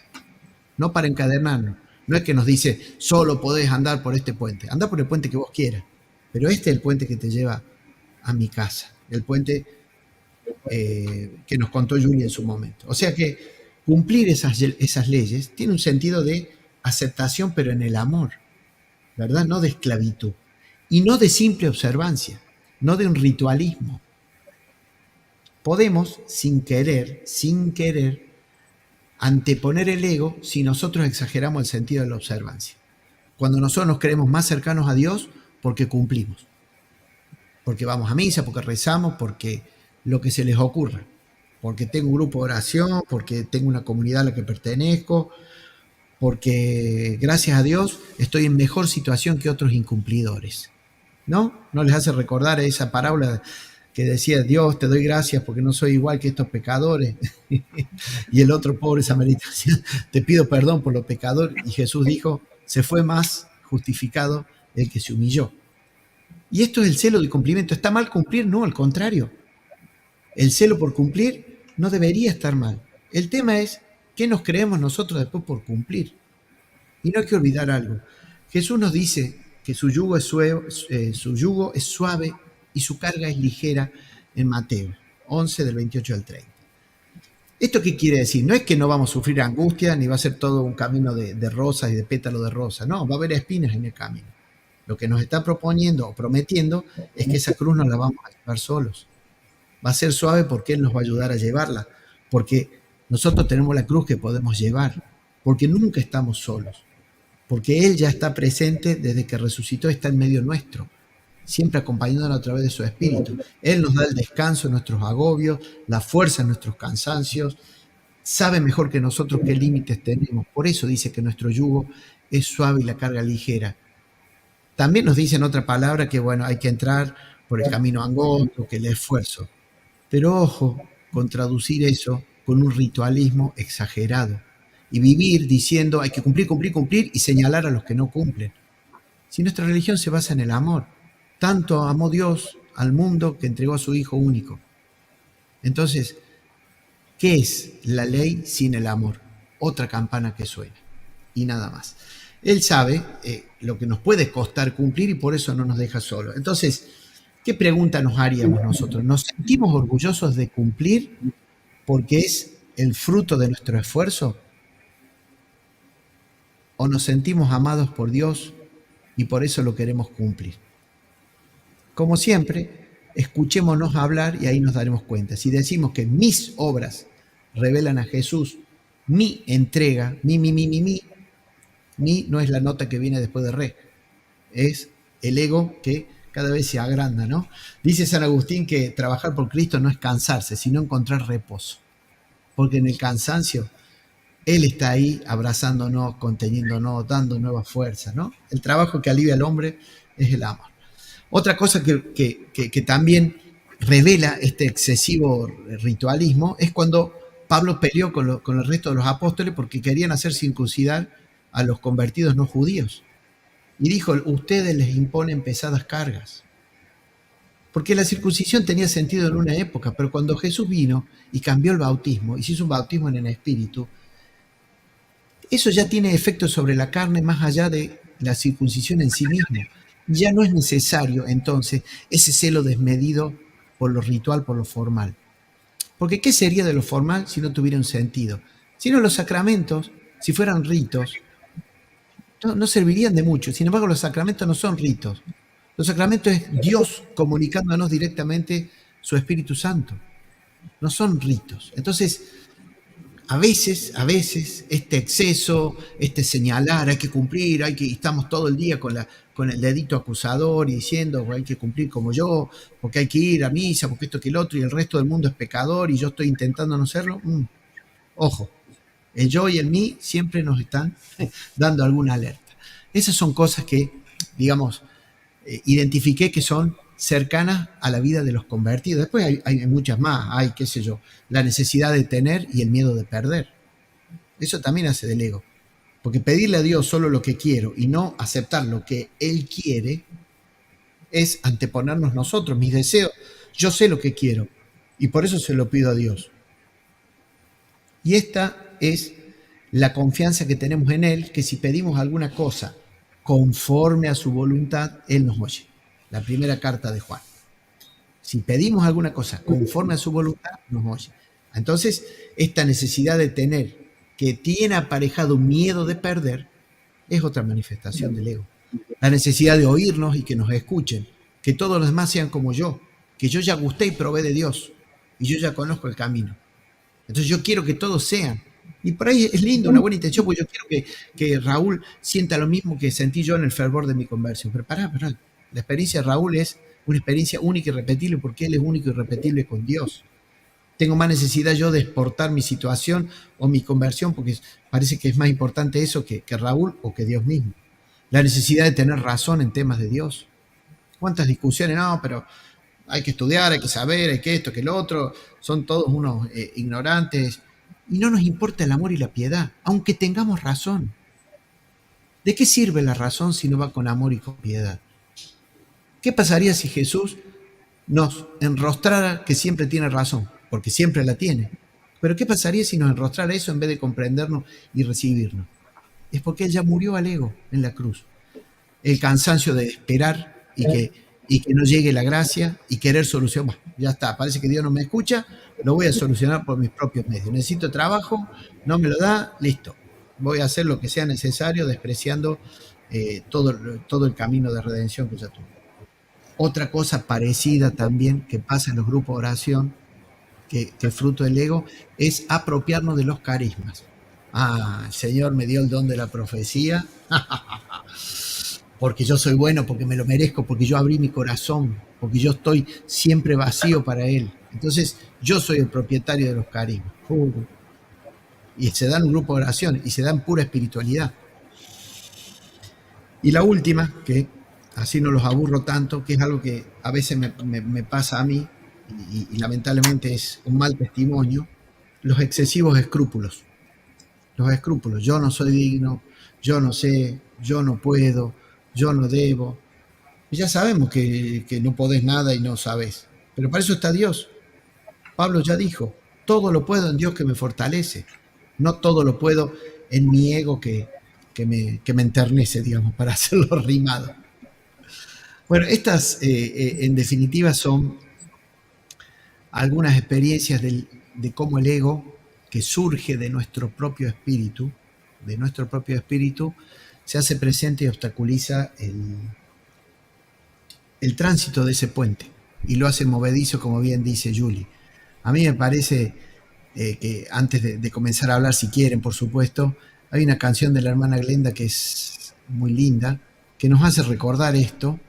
No para encadenarnos. No es que nos dice, solo podés andar por este puente. Anda por el puente que vos quieras. Pero este es el puente que te lleva a mi casa. El puente que nos contó Julia en su momento. O sea que cumplir esas leyes tiene un sentido de aceptación, pero en el amor, ¿verdad? No de esclavitud. Y no de simple observancia, no de un ritualismo. Podemos, sin querer, anteponer el ego si nosotros exageramos el sentido de la observancia. Cuando nosotros nos creemos más cercanos a Dios porque cumplimos. Porque vamos a misa, porque rezamos, porque lo que se les ocurra. Porque tengo un grupo de oración, porque tengo una comunidad a la que pertenezco, porque gracias a Dios estoy en mejor situación que otros incumplidores. ¿No? ¿No les hace recordar esa parábola que decía, Dios, te doy gracias porque no soy igual que estos pecadores? Y el otro pobre samaritano decía, te pido perdón por los pecadores. Y Jesús dijo, se fue más justificado el que se humilló. Y esto es el celo del cumplimiento. ¿Está mal cumplir? No, al contrario. El celo por cumplir no debería estar mal. El tema es, ¿qué nos creemos nosotros después por cumplir? Y no hay que olvidar algo. Jesús nos dice que su yugo es suave y su carga es ligera en Mateo 11, del 28 al 30. ¿Esto qué quiere decir? No es que no vamos a sufrir angustia, ni va a ser todo un camino de rosas y de pétalos de rosa. No, va a haber espinas en el camino. Lo que nos está proponiendo o prometiendo es que esa cruz no la vamos a llevar solos. Va a ser suave porque Él nos va a ayudar a llevarla. Porque nosotros tenemos la cruz que podemos llevar. Porque nunca estamos solos. Porque Él ya está presente desde que resucitó, está en medio nuestro, siempre acompañándonos a través de su Espíritu. Él nos da el descanso en nuestros agobios, la fuerza en nuestros cansancios, sabe mejor que nosotros qué límites tenemos. Por eso dice que nuestro yugo es suave y la carga ligera. También nos dice en otra palabra que, bueno, hay que entrar por el camino angosto, que el esfuerzo. Pero ojo con traducir eso con un ritualismo exagerado. Y vivir diciendo hay que cumplir y señalar a los que no cumplen. Si nuestra religión se basa en el amor, tanto amó Dios al mundo que entregó a su Hijo único. Entonces, ¿qué es la ley sin el amor? Otra campana que suena y nada más. Él sabe lo que nos puede costar cumplir y por eso no nos deja solos. Entonces, ¿qué pregunta nos haríamos nosotros? ¿Nos sentimos orgullosos de cumplir porque es el fruto de nuestro esfuerzo? ¿O nos sentimos amados por Dios y por eso lo queremos cumplir? Como siempre, escuchémonos hablar y ahí nos daremos cuenta. Si decimos que mis obras revelan a Jesús, mi entrega, mi no es la nota que viene después de re, es el ego que cada vez se agranda, ¿no? Dice San Agustín que trabajar por Cristo no es cansarse, sino encontrar reposo. Porque en el cansancio Él está ahí abrazándonos, conteniéndonos, dando nuevas fuerzas, ¿no? El trabajo que alivia al hombre es el amor. Otra cosa que también revela este excesivo ritualismo es cuando Pablo peleó con el resto de los apóstoles porque querían hacer circuncidar a los convertidos no judíos. Y dijo, ustedes les imponen pesadas cargas. Porque la circuncisión tenía sentido en una época, pero cuando Jesús vino y cambió el bautismo y se hizo un bautismo en el Espíritu, eso ya tiene efecto sobre la carne más allá de la circuncisión en sí mismo. Ya no es necesario entonces ese celo desmedido por lo ritual, por lo formal. Porque ¿qué sería de lo formal si no tuviera un sentido? Si no, los sacramentos, si fueran ritos, no servirían de mucho. Sin embargo, los sacramentos no son ritos. Los sacramentos es Dios comunicándonos directamente su Espíritu Santo. No son ritos. Entonces, a veces, este exceso, este señalar, hay que cumplir, estamos todo el día con el dedito acusador y diciendo hay que cumplir como yo, porque hay que ir a misa, porque esto que el otro, y el resto del mundo es pecador y yo estoy intentando no serlo. Ojo, el yo y el mí siempre nos están dando alguna alerta. Esas son cosas que, digamos, identifiqué que son cercanas a la vida de los convertidos. Después hay muchas más, hay, qué sé yo, la necesidad de tener y el miedo de perder. Eso también hace del ego. Porque pedirle a Dios solo lo que quiero y no aceptar lo que Él quiere es anteponernos nosotros, mis deseos. Yo sé lo que quiero y por eso se lo pido a Dios. Y esta es la confianza que tenemos en Él, que si pedimos alguna cosa conforme a su voluntad, Él nos oye. La primera carta de Juan. Si pedimos alguna cosa conforme a su voluntad, nos oye. Entonces, esta necesidad de tener, que tiene aparejado miedo de perder, es otra manifestación del ego. La necesidad de oírnos y que nos escuchen, que todos los demás sean como yo, que yo ya gusté y probé de Dios, y yo ya conozco el camino. Entonces yo quiero que todos sean. Y por ahí es lindo, una buena intención, porque yo quiero que Raúl sienta lo mismo que sentí yo en el fervor de mi conversión. Pero pará. La experiencia de Raúl es una experiencia única y repetible porque él es único y repetible con Dios. Tengo más necesidad yo de exportar mi situación o mi conversión porque parece que es más importante eso que Raúl o que Dios mismo. La necesidad de tener razón en temas de Dios. ¿Cuántas discusiones? No, pero hay que estudiar, hay que saber, hay que esto, que lo otro. Son todos unos ignorantes. Y no nos importa el amor y la piedad, aunque tengamos razón. ¿De qué sirve la razón si no va con amor y con piedad? ¿Qué pasaría si Jesús nos enrostrara que siempre tiene razón? Porque siempre la tiene. Pero ¿qué pasaría si nos enrostrara eso en vez de comprendernos y recibirnos? Es porque Él ya murió al ego en la cruz. El cansancio de esperar y que no llegue la gracia y querer solucionar. Ya está, parece que Dios no me escucha, lo voy a solucionar por mis propios medios. Necesito trabajo, no me lo da, listo. Voy a hacer lo que sea necesario, despreciando todo el camino de redención que ya tuve. Otra cosa parecida también que pasa en los grupos de oración, que fruto del ego, es apropiarnos de los carismas. El Señor me dio el don de la profecía, porque yo soy bueno, porque me lo merezco, porque yo abrí mi corazón, porque yo estoy siempre vacío para Él. Entonces, yo soy el propietario de los carismas. Y se da en un grupo de oración, y se da en pura espiritualidad. Y la última, que así no los aburro tanto, que es algo que a veces me pasa a mí, y lamentablemente es un mal testimonio, los excesivos escrúpulos. Los escrúpulos, yo no soy digno, yo no sé, yo no puedo, yo no debo. Y ya sabemos que no podés nada y no sabés. Pero para eso está Dios. Pablo ya dijo, todo lo puedo en Dios que me fortalece. No todo lo puedo en mi ego que me enternece, digamos, para hacerlo rimado. Bueno, estas en definitiva son algunas experiencias de cómo el ego, que surge de nuestro propio espíritu, se hace presente y obstaculiza el tránsito de ese puente y lo hace movedizo, como bien dice Julie. A mí me parece que antes de comenzar a hablar, si quieren, por supuesto, hay una canción de la hermana Glenda que es muy linda, que nos hace recordar esto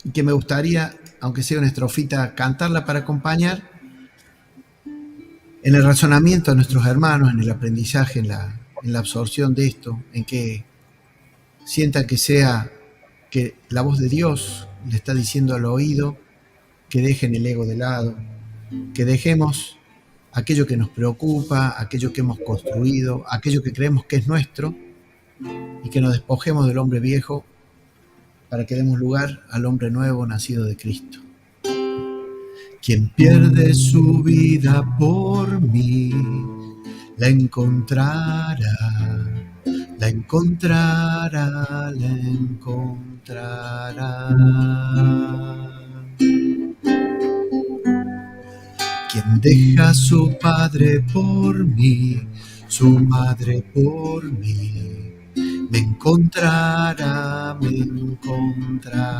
y que me gustaría, aunque sea una estrofita, cantarla para acompañar en el razonamiento de nuestros hermanos, en el aprendizaje, en la absorción de esto, en que sientan que sea que la voz de Dios le está diciendo al oído que dejen el ego de lado, que dejemos aquello que nos preocupa, aquello que hemos construido, aquello que creemos que es nuestro, y que nos despojemos del hombre viejo para que demos lugar al hombre nuevo nacido de Cristo. Quien pierde su vida por mí, la encontrará, la encontrará, la encontrará. Quien deja a su padre por mí, su madre por mí, me encontrará, me encontrará.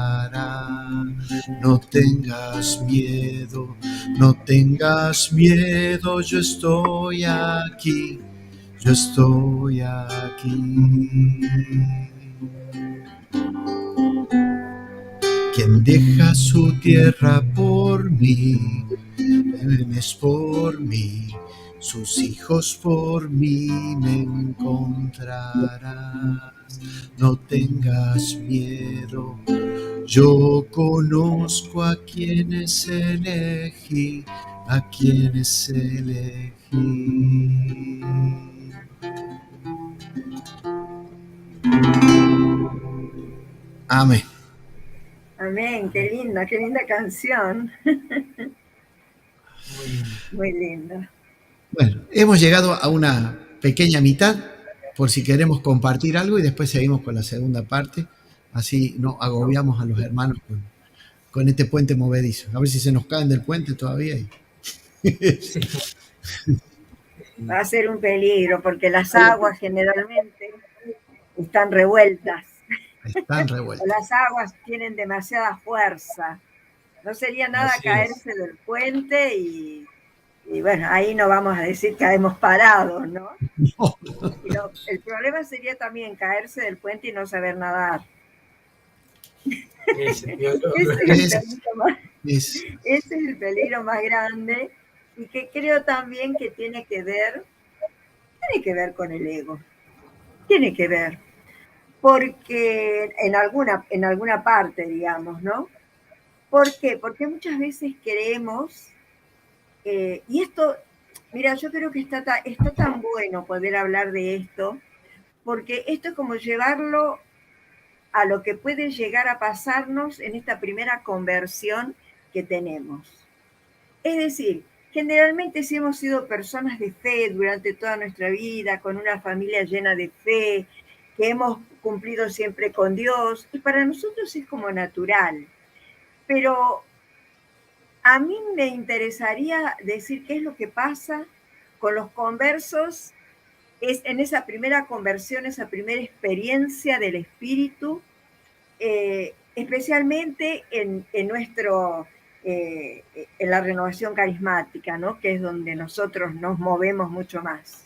No tengas miedo, no tengas miedo, yo estoy aquí, yo estoy aquí. Quien deja su tierra por mí, es por mí, sus hijos por mí me encontrarás. No tengas miedo, yo conozco a quienes elegí, a quienes elegí. Amén. Amén, qué linda canción. Muy linda. Bueno, hemos llegado a una pequeña mitad, por si queremos compartir algo y después seguimos con la segunda parte. Así no agobiamos a los hermanos con este puente movedizo. A ver si se nos caen del puente todavía. Sí. Va a ser un peligro porque las aguas generalmente están revueltas. Están revueltas. Las aguas tienen demasiada fuerza. No sería nada Así caerse del puente y bueno, ahí no vamos a decir que hemos parado, ¿no? No. El problema sería también caerse del puente y no saber nadar. Ese es el peligro más grande y que creo también que tiene que ver con el ego. Tiene que ver. Porque en alguna parte, digamos, ¿no? ¿Por qué? Porque muchas veces creemos, y esto, mira, yo creo que está tan bueno poder hablar de esto, porque esto es como llevarlo a lo que puede llegar a pasarnos en esta primera conversión que tenemos. Es decir, generalmente si hemos sido personas de fe durante toda nuestra vida, con una familia llena de fe, que hemos cumplido siempre con Dios, y para nosotros es como natural. Pero a mí me interesaría decir qué es lo que pasa con los conversos en esa primera conversión, esa primera experiencia del Espíritu, especialmente en la renovación carismática, ¿no? Que es donde nosotros nos movemos mucho más.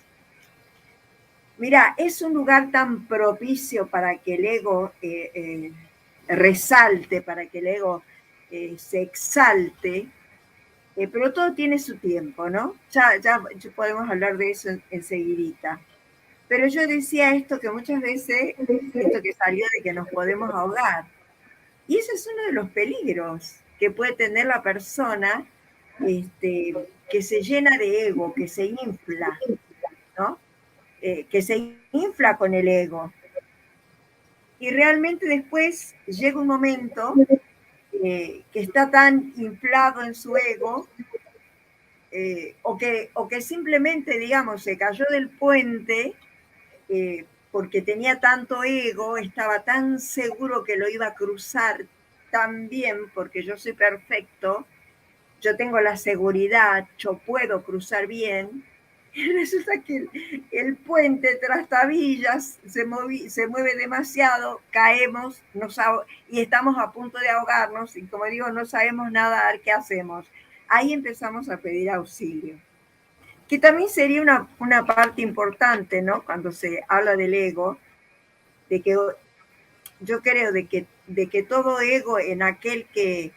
Mira, es un lugar tan propicio para que el ego resalte, para que el ego se exalte, pero todo tiene su tiempo, ¿no? Ya podemos hablar de eso enseguidita. Pero yo decía esto que muchas veces, esto que salió de que nos podemos ahogar. Y ese es uno de los peligros que puede tener la persona que se llena de ego, que se infla, ¿no? Que se infla con el ego. Y realmente después llega un momento que está tan inflado en su ego, o que simplemente, digamos, se cayó del puente porque tenía tanto ego, estaba tan seguro que lo iba a cruzar tan bien, porque yo soy perfecto, yo tengo la seguridad, yo puedo cruzar bien. Y resulta que el puente trastabillas, se mueve demasiado, caemos y estamos a punto de ahogarnos, y como digo, no sabemos nadar, ¿qué hacemos? Ahí empezamos a pedir auxilio. Que también sería una parte importante, ¿no? Cuando se habla del ego, de que yo creo de que todo ego en aquel que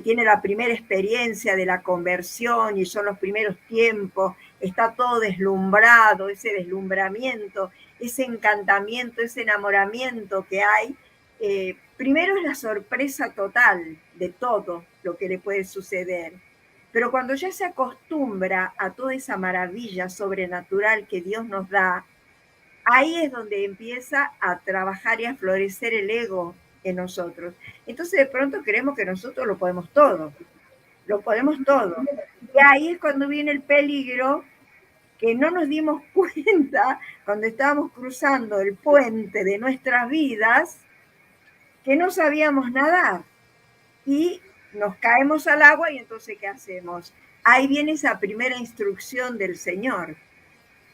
tiene la primera experiencia de la conversión y son los primeros tiempos, está todo deslumbrado, ese deslumbramiento, ese encantamiento, ese enamoramiento que hay, primero es la sorpresa total de todo lo que le puede suceder. Pero cuando ya se acostumbra a toda esa maravilla sobrenatural que Dios nos da, ahí es donde empieza a trabajar y a florecer el ego en nosotros. Entonces de pronto creemos que nosotros lo podemos todo. Y ahí es cuando viene el peligro, que no nos dimos cuenta cuando estábamos cruzando el puente de nuestras vidas, que no sabíamos nadar. Y nos caemos al agua y entonces ¿qué hacemos? Ahí viene esa primera instrucción del Señor,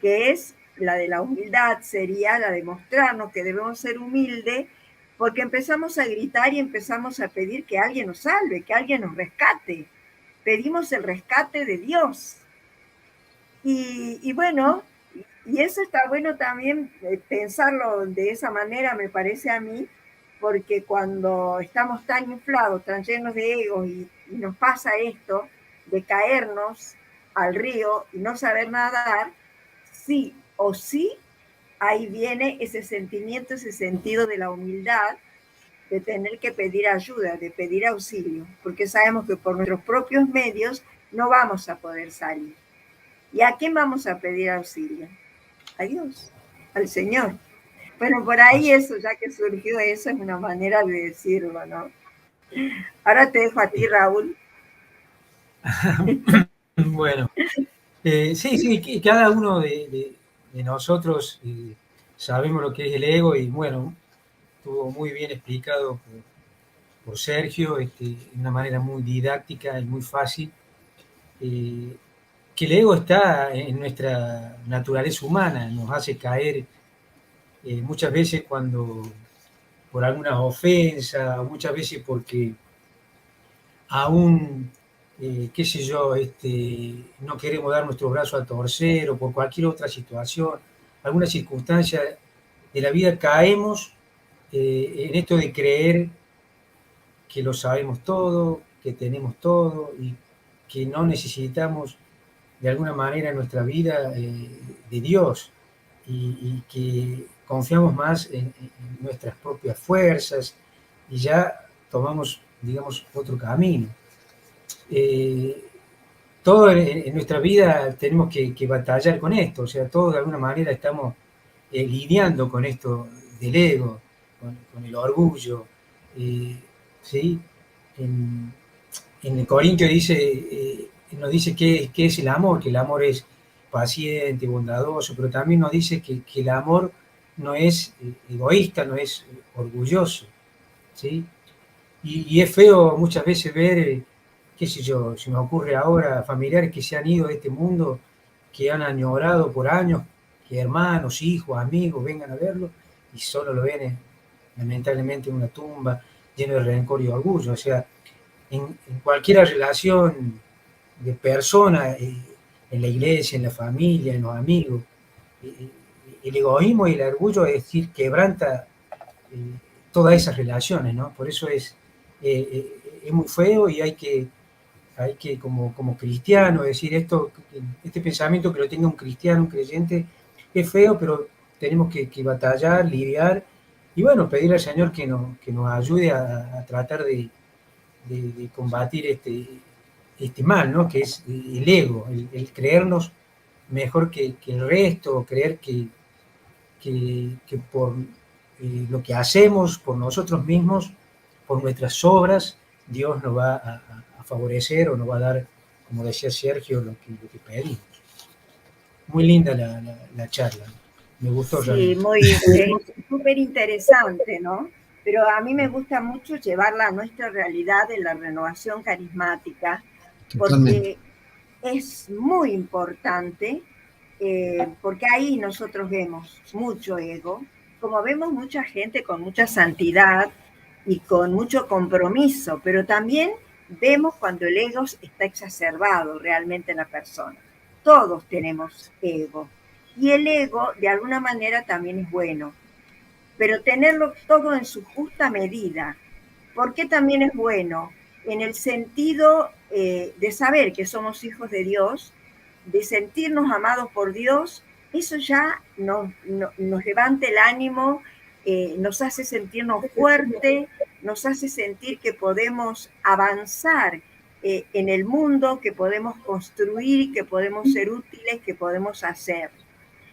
que es la de la humildad, sería la de mostrarnos que debemos ser humildes, porque empezamos a gritar y empezamos a pedir que alguien nos salve, que alguien nos rescate. Pedimos el rescate de Dios. Y bueno, y eso está bueno también pensarlo de esa manera, me parece a mí, porque cuando estamos tan inflados, tan llenos de ego y nos pasa esto de caernos al río y no saber nadar, sí o sí, ahí viene ese sentimiento, ese sentido de la humildad, de tener que pedir ayuda, de pedir auxilio, porque sabemos que por nuestros propios medios no vamos a poder salir. ¿Y a quién vamos a pedir auxilio? A Dios, al Señor. Bueno, por ahí eso, ya que surgió eso, es una manera de decirlo, ¿no? Ahora te dejo a ti, Raúl. Bueno, sí, que cada uno de nosotros sabemos lo que es el ego y bueno, estuvo muy bien explicado por Sergio, de una manera muy didáctica y muy fácil, que el ego está en nuestra naturaleza humana, nos hace caer muchas veces cuando por alguna ofensa, muchas veces porque aún, qué sé yo, no queremos dar nuestro brazo a torcer o por cualquier otra situación, alguna circunstancia de la vida caemos en esto de creer que lo sabemos todo, que tenemos todo y que no necesitamos de alguna manera en nuestra vida de Dios y que confiamos más en nuestras propias fuerzas y ya tomamos, digamos, otro camino. Todo en nuestra vida tenemos que batallar con esto, o sea, todos de alguna manera estamos lidiando con esto del ego, con el orgullo, ¿sí? En el Corintio nos dice que es el amor, que el amor es paciente, bondadoso, pero también nos dice que el amor no es egoísta, no es orgulloso, ¿sí? Y es feo muchas veces ver, qué sé yo, se me ocurre ahora, familiares que se han ido de este mundo, que han añorado por años, que hermanos, hijos, amigos vengan a verlo y solo lo ven lamentablemente en una tumba lleno de rencor y orgullo. O sea, en cualquier relación de persona, en la iglesia, en la familia, en los amigos, el egoísmo y el orgullo, es decir, quebranta todas esas relaciones, ¿no? Por eso es muy feo y hay que como cristiano, es decir, este pensamiento que lo tenga un cristiano, un creyente, es feo, pero tenemos que batallar, lidiar, y bueno, pedirle al Señor que nos ayude a tratar de combatir este mal, ¿no? Que es el ego, el creernos mejor que el resto, creer que por lo que hacemos, por nosotros mismos, por nuestras obras, Dios nos va a favorecer o nos va a dar, como decía Sergio, lo que pedimos. Muy linda la charla, me gustó. Sí, muy súper interesante, ¿no? Pero a mí me gusta mucho llevarla a nuestra realidad en la renovación carismática, porque es muy importante, porque ahí nosotros vemos mucho ego, como vemos mucha gente con mucha santidad y con mucho compromiso, pero también vemos cuando el ego está exacerbado realmente en la persona. Todos tenemos ego, y el ego de alguna manera también es bueno, pero tenerlo todo en su justa medida. ¿Por qué también es bueno? En el sentido de saber que somos hijos de Dios, de sentirnos amados por Dios, eso ya nos levanta el ánimo, nos hace sentirnos fuertes, nos hace sentir que podemos avanzar en el mundo, que podemos construir, que podemos ser útiles, que podemos hacer.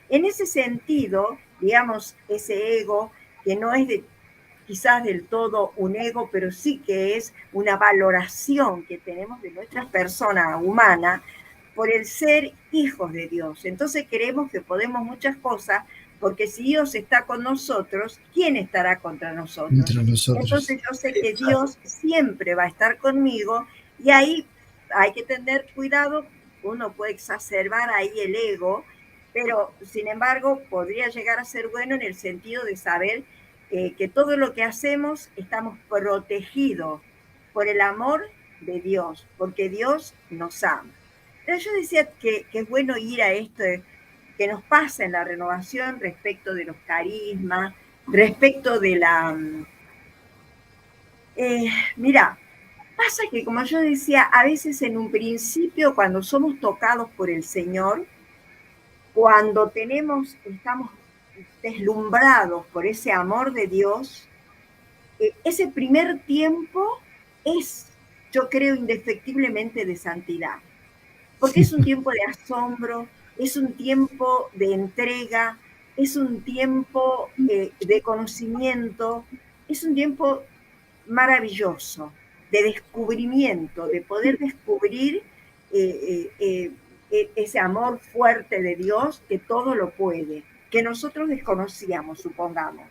En ese sentido, digamos, ese ego, que no es quizás del todo un ego, pero sí que es una valoración que tenemos de nuestra persona humana por el ser hijos de Dios. Entonces creemos que podemos muchas cosas porque si Dios está con nosotros, ¿quién estará contra nosotros? Entre nosotros. Entonces yo sé que Dios siempre va a estar conmigo y ahí hay que tener cuidado, uno puede exacerbar ahí el ego, pero sin embargo podría llegar a ser bueno en el sentido de saber que todo lo que hacemos estamos protegidos por el amor de Dios, porque Dios nos ama. Pero yo decía que es bueno ir a esto que nos pasa en la renovación respecto de los carismas, respecto de la... mira, pasa que como yo decía, a veces en un principio cuando somos tocados por el Señor, cuando estamos deslumbrados por ese amor de Dios, ese primer tiempo es, yo creo, indefectiblemente de santidad. Porque es un tiempo de asombro, es un tiempo de entrega, es un tiempo de conocimiento, es un tiempo maravilloso, de descubrimiento, de poder descubrir ese amor fuerte de Dios que todo lo puede, que nosotros desconocíamos, supongamos.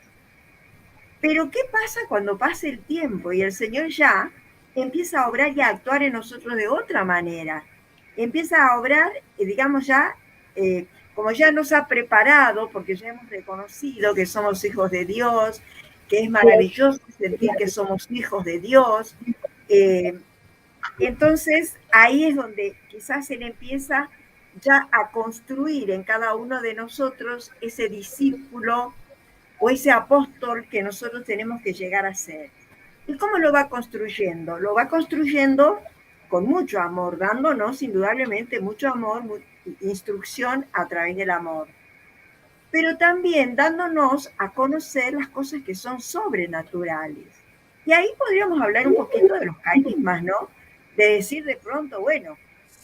Pero ¿qué pasa cuando pasa el tiempo y el Señor ya empieza a obrar y a actuar en nosotros de otra manera? Empieza a obrar, digamos ya, como ya nos ha preparado, porque ya hemos reconocido que somos hijos de Dios, que es maravilloso sentir que somos hijos de Dios. Entonces, ahí es donde quizás Él empieza ya a construir en cada uno de nosotros ese discípulo o ese apóstol que nosotros tenemos que llegar a ser. ¿Y cómo lo va construyendo? Lo va construyendo con mucho amor, dándonos indudablemente mucho amor, instrucción a través del amor, pero también dándonos a conocer las cosas que son sobrenaturales. Y ahí podríamos hablar un poquito de los carismas, ¿no? De decir de pronto, bueno,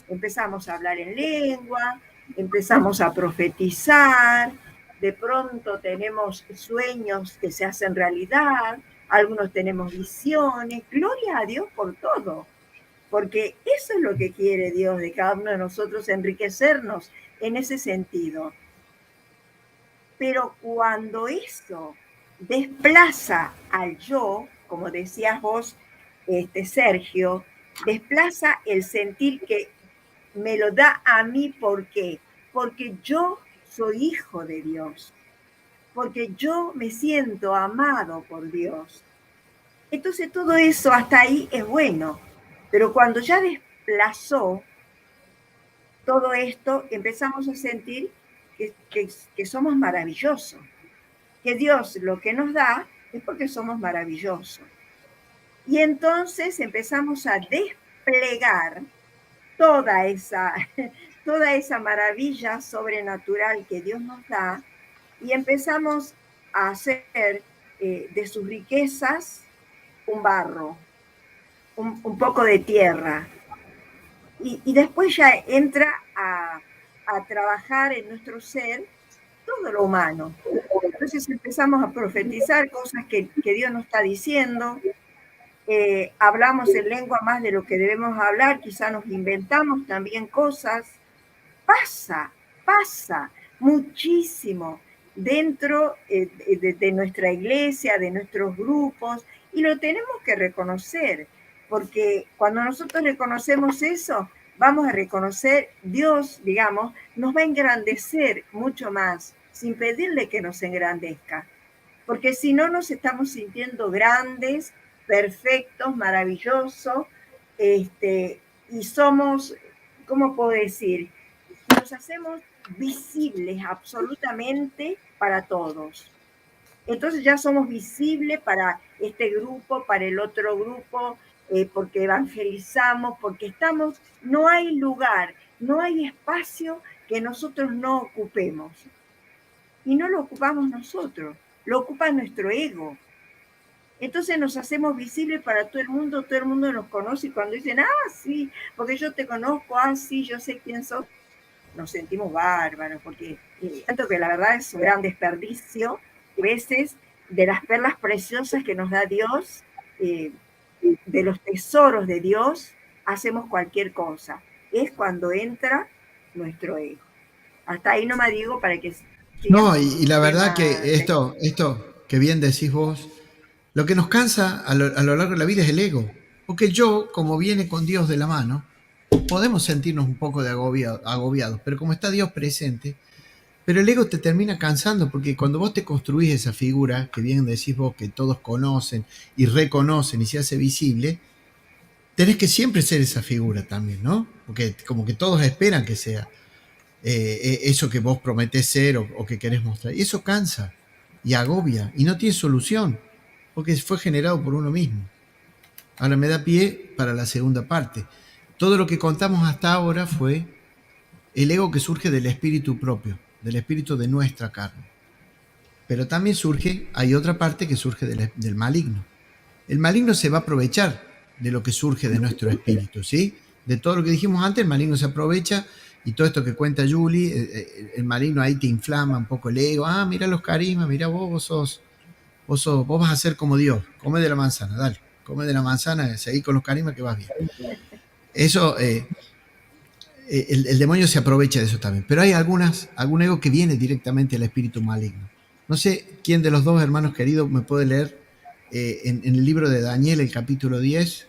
empezamos a hablar en lengua, empezamos a profetizar, de pronto tenemos sueños que se hacen realidad, algunos tenemos visiones, gloria a Dios por todo. Porque eso es lo que quiere Dios de cada uno de nosotros, enriquecernos en ese sentido. Pero cuando eso desplaza al yo, como decías vos, Sergio, desplaza el sentir que me lo da a mí, ¿por qué? Porque yo soy hijo de Dios, porque yo me siento amado por Dios. Entonces todo eso hasta ahí es bueno. Pero cuando ya desplazó todo esto, empezamos a sentir que somos maravillosos, que Dios lo que nos da es porque somos maravillosos. Y entonces empezamos a desplegar toda esa maravilla sobrenatural que Dios nos da y empezamos a hacer de sus riquezas un barro, un poco de tierra. Y después ya entra a trabajar en nuestro ser todo lo humano. Entonces empezamos a profetizar cosas que Dios nos está diciendo, hablamos en lengua más de lo que debemos hablar, quizá nos inventamos también cosas. Pasa muchísimo dentro de nuestra iglesia, de nuestros grupos, y lo tenemos que reconocer, porque cuando nosotros reconocemos eso, vamos a reconocer, Dios, digamos, nos va a engrandecer mucho más, sin pedirle que nos engrandezca, porque si no nos estamos sintiendo grandes, perfectos, maravillosos, y somos, ¿cómo puedo decir? Nos hacemos visibles absolutamente para todos. Entonces ya somos visibles para este grupo, para el otro grupo, porque evangelizamos, porque estamos, no hay lugar, no hay espacio que nosotros no ocupemos. Y no lo ocupamos nosotros, lo ocupa nuestro ego. Entonces nos hacemos visibles para todo el mundo nos conoce, y cuando dicen, sí, porque yo te conozco, sí, yo sé quién sos, nos sentimos bárbaros, porque siento que la verdad es un gran desperdicio, a veces, de las perlas preciosas que nos da Dios, de los tesoros de Dios, hacemos cualquier cosa. Es cuando entra nuestro ego. Hasta ahí no me digo para que No, y la verdad tema que esto que bien decís vos, lo que nos cansa a lo largo de la vida es el ego. Porque el yo, como viene con Dios de la mano, podemos sentirnos un poco de agobiados, pero como está Dios presente, pero el ego te termina cansando, porque cuando vos te construís esa figura, que bien decís vos, que todos conocen y reconocen y se hace visible, tenés que siempre ser esa figura también, ¿no? Porque como que todos esperan que sea eso que vos prometés ser o que querés mostrar. Y eso cansa y agobia y no tiene solución, porque fue generado por uno mismo. Ahora me da pie para la segunda parte. Todo lo que contamos hasta ahora fue el ego que surge del espíritu propio, del espíritu de nuestra carne. Pero también hay otra parte que surge del maligno. El maligno se va a aprovechar de lo que surge de nuestro espíritu, ¿sí? De todo lo que dijimos antes, el maligno se aprovecha, y todo esto que cuenta Julie, el maligno ahí te inflama un poco el ego. Ah, mira los carismas, mira vos vas a ser como Dios, come de la manzana, dale, come de la manzana, seguí con los carismas que vas bien. Eso, el demonio se aprovecha de eso también, pero hay algún ego que viene directamente al espíritu maligno. No sé quién de los dos hermanos queridos me puede leer en el libro de Daniel, el capítulo 10,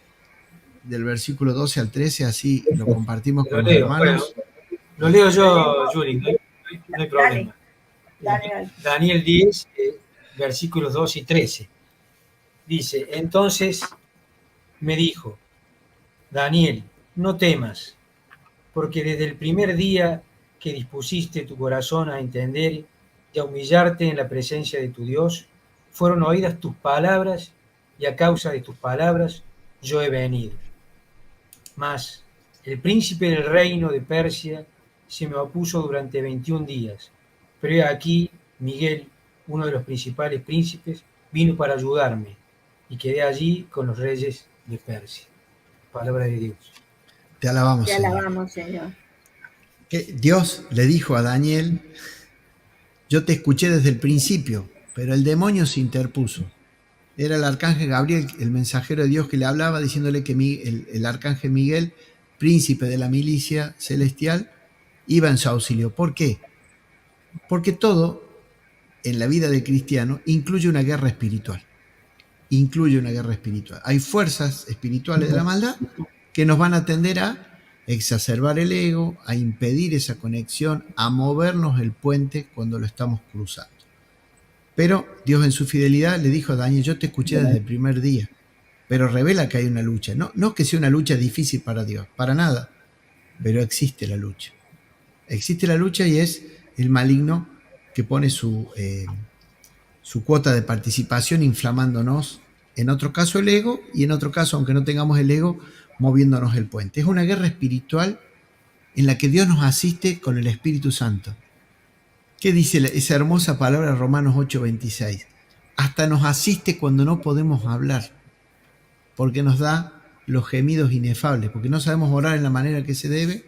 del versículo 12 al 13, así lo compartimos con los hermanos. Bueno, lo leo yo, Juli, no hay problema. Dale. Daniel 10, versículos 2 y 13. Dice, entonces me dijo, Daniel, no temas, porque desde el primer día que dispusiste tu corazón a entender y a humillarte en la presencia de tu Dios, fueron oídas tus palabras, y a causa de tus palabras yo he venido. Mas el príncipe del reino de Persia se me opuso durante 21 días, pero he aquí Miguel, uno de los principales príncipes, vino para ayudarme, y quedé allí con los reyes de Persia. Palabra de Dios. Te alabamos, Te Señor. alabamos, Señor. Que Dios le dijo a Daniel, yo te escuché desde el principio, pero el demonio se interpuso. Era el arcángel Gabriel, el mensajero de Dios, que le hablaba diciéndole que el arcángel Miguel, príncipe de la milicia celestial, iba en su auxilio. ¿Por qué? Porque todo en la vida del cristiano incluye una guerra espiritual. Hay fuerzas espirituales de la maldad que nos van a tender a exacerbar el ego, a impedir esa conexión, a movernos el puente cuando lo estamos cruzando. Pero Dios en su fidelidad le dijo a Daniel, yo te escuché desde el primer día, pero revela que hay una lucha. No que sea una lucha difícil para Dios, para nada, pero existe la lucha. Existe la lucha y es el maligno que pone su cuota de participación inflamándonos, en otro caso el ego, y en otro caso, aunque no tengamos el ego, moviéndonos el puente. Es una guerra espiritual en la que Dios nos asiste con el Espíritu Santo. ¿Qué dice esa hermosa palabra Romanos 8:26? Hasta nos asiste cuando no podemos hablar, porque nos da los gemidos inefables, porque no sabemos orar en la manera que se debe.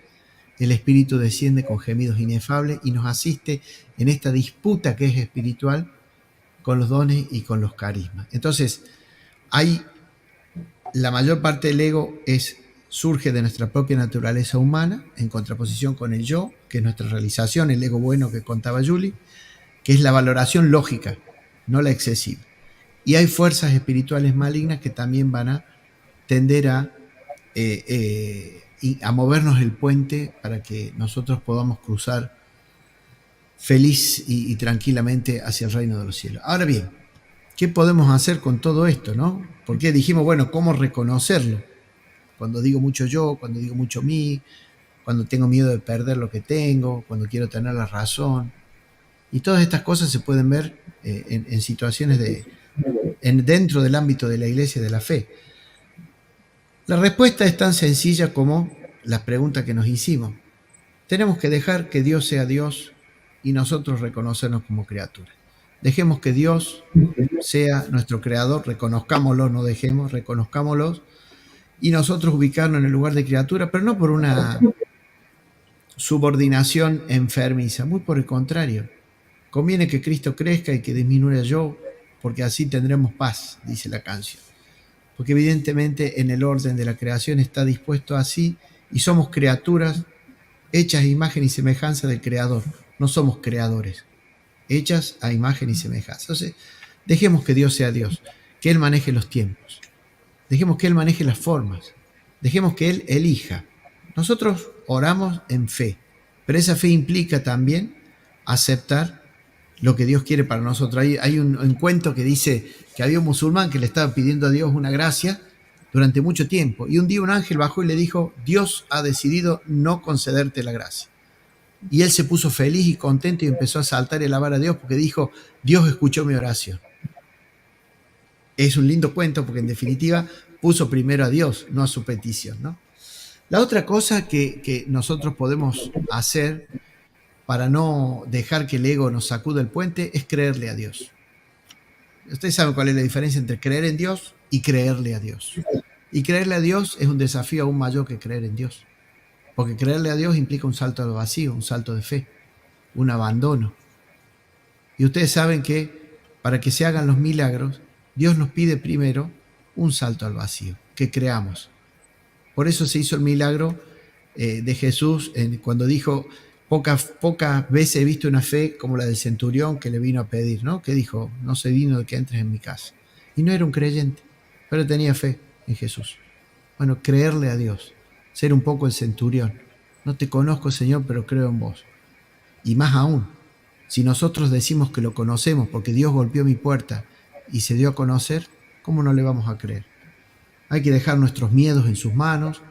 El Espíritu desciende con gemidos inefables y nos asiste en esta disputa que es espiritual con los dones y con los carismas. Entonces, la mayor parte del ego surge de nuestra propia naturaleza humana, en contraposición con el yo, que es nuestra realización, el ego bueno que contaba Julie, que es la valoración lógica, no la excesiva. Y hay fuerzas espirituales malignas que también van a tender a movernos el puente para que nosotros podamos cruzar feliz y tranquilamente hacia el reino de los cielos. Ahora bien, ¿qué podemos hacer con todo esto, no? Porque dijimos, bueno, ¿cómo reconocerlo? Cuando digo mucho yo, cuando digo mucho mí, cuando tengo miedo de perder lo que tengo, cuando quiero tener la razón. Y todas estas cosas se pueden ver en situaciones dentro del ámbito de la iglesia y de la fe. La respuesta es tan sencilla como la pregunta que nos hicimos. Tenemos que dejar que Dios sea Dios y nosotros reconocernos como criaturas. Dejemos que Dios sea nuestro creador, reconozcámoslo, no dejemos, reconozcámoslo, y nosotros ubicarnos en el lugar de criatura, pero no por una subordinación enfermiza, muy por el contrario. Conviene que Cristo crezca y que disminuya yo, porque así tendremos paz, dice la canción. Porque evidentemente en el orden de la creación está dispuesto así, y somos criaturas hechas a imagen y semejanza del Creador, no somos creadores. hechas a imagen y semejanza. Entonces, dejemos que Dios sea Dios, que Él maneje los tiempos, dejemos que Él maneje las formas, dejemos que Él elija. Nosotros oramos en fe, pero esa fe implica también aceptar lo que Dios quiere para nosotros. Hay un cuento que dice que había un musulmán que le estaba pidiendo a Dios una gracia durante mucho tiempo, y un día un ángel bajó y le dijo: Dios ha decidido no concederte la gracia. Y él se puso feliz y contento y empezó a saltar y alabar a Dios porque dijo: Dios escuchó mi oración. Es un lindo cuento porque en definitiva puso primero a Dios, no a su petición, ¿no? La otra cosa que nosotros podemos hacer para no dejar que el ego nos sacuda el puente es creerle a Dios. Ustedes saben cuál es la diferencia entre creer en Dios y creerle a Dios. Y creerle a Dios es un desafío aún mayor que creer en Dios. Porque creerle a Dios implica un salto al vacío, un salto de fe, un abandono. Y ustedes saben que para que se hagan los milagros, Dios nos pide primero un salto al vacío, que creamos. Por eso se hizo el milagro de Jesús cuando dijo: pocas veces he visto una fe como la del centurión que le vino a pedir, ¿no? Que dijo: no soy digno de que entres en mi casa. Y no era un creyente, pero tenía fe en Jesús. Bueno, creerle a Dios, ser un poco el centurión. No te conozco, Señor, pero creo en vos. Y más aún, si nosotros decimos que lo conocemos porque Dios golpeó mi puerta y se dio a conocer, ¿cómo no le vamos a creer? Hay que dejar nuestros miedos en sus manos.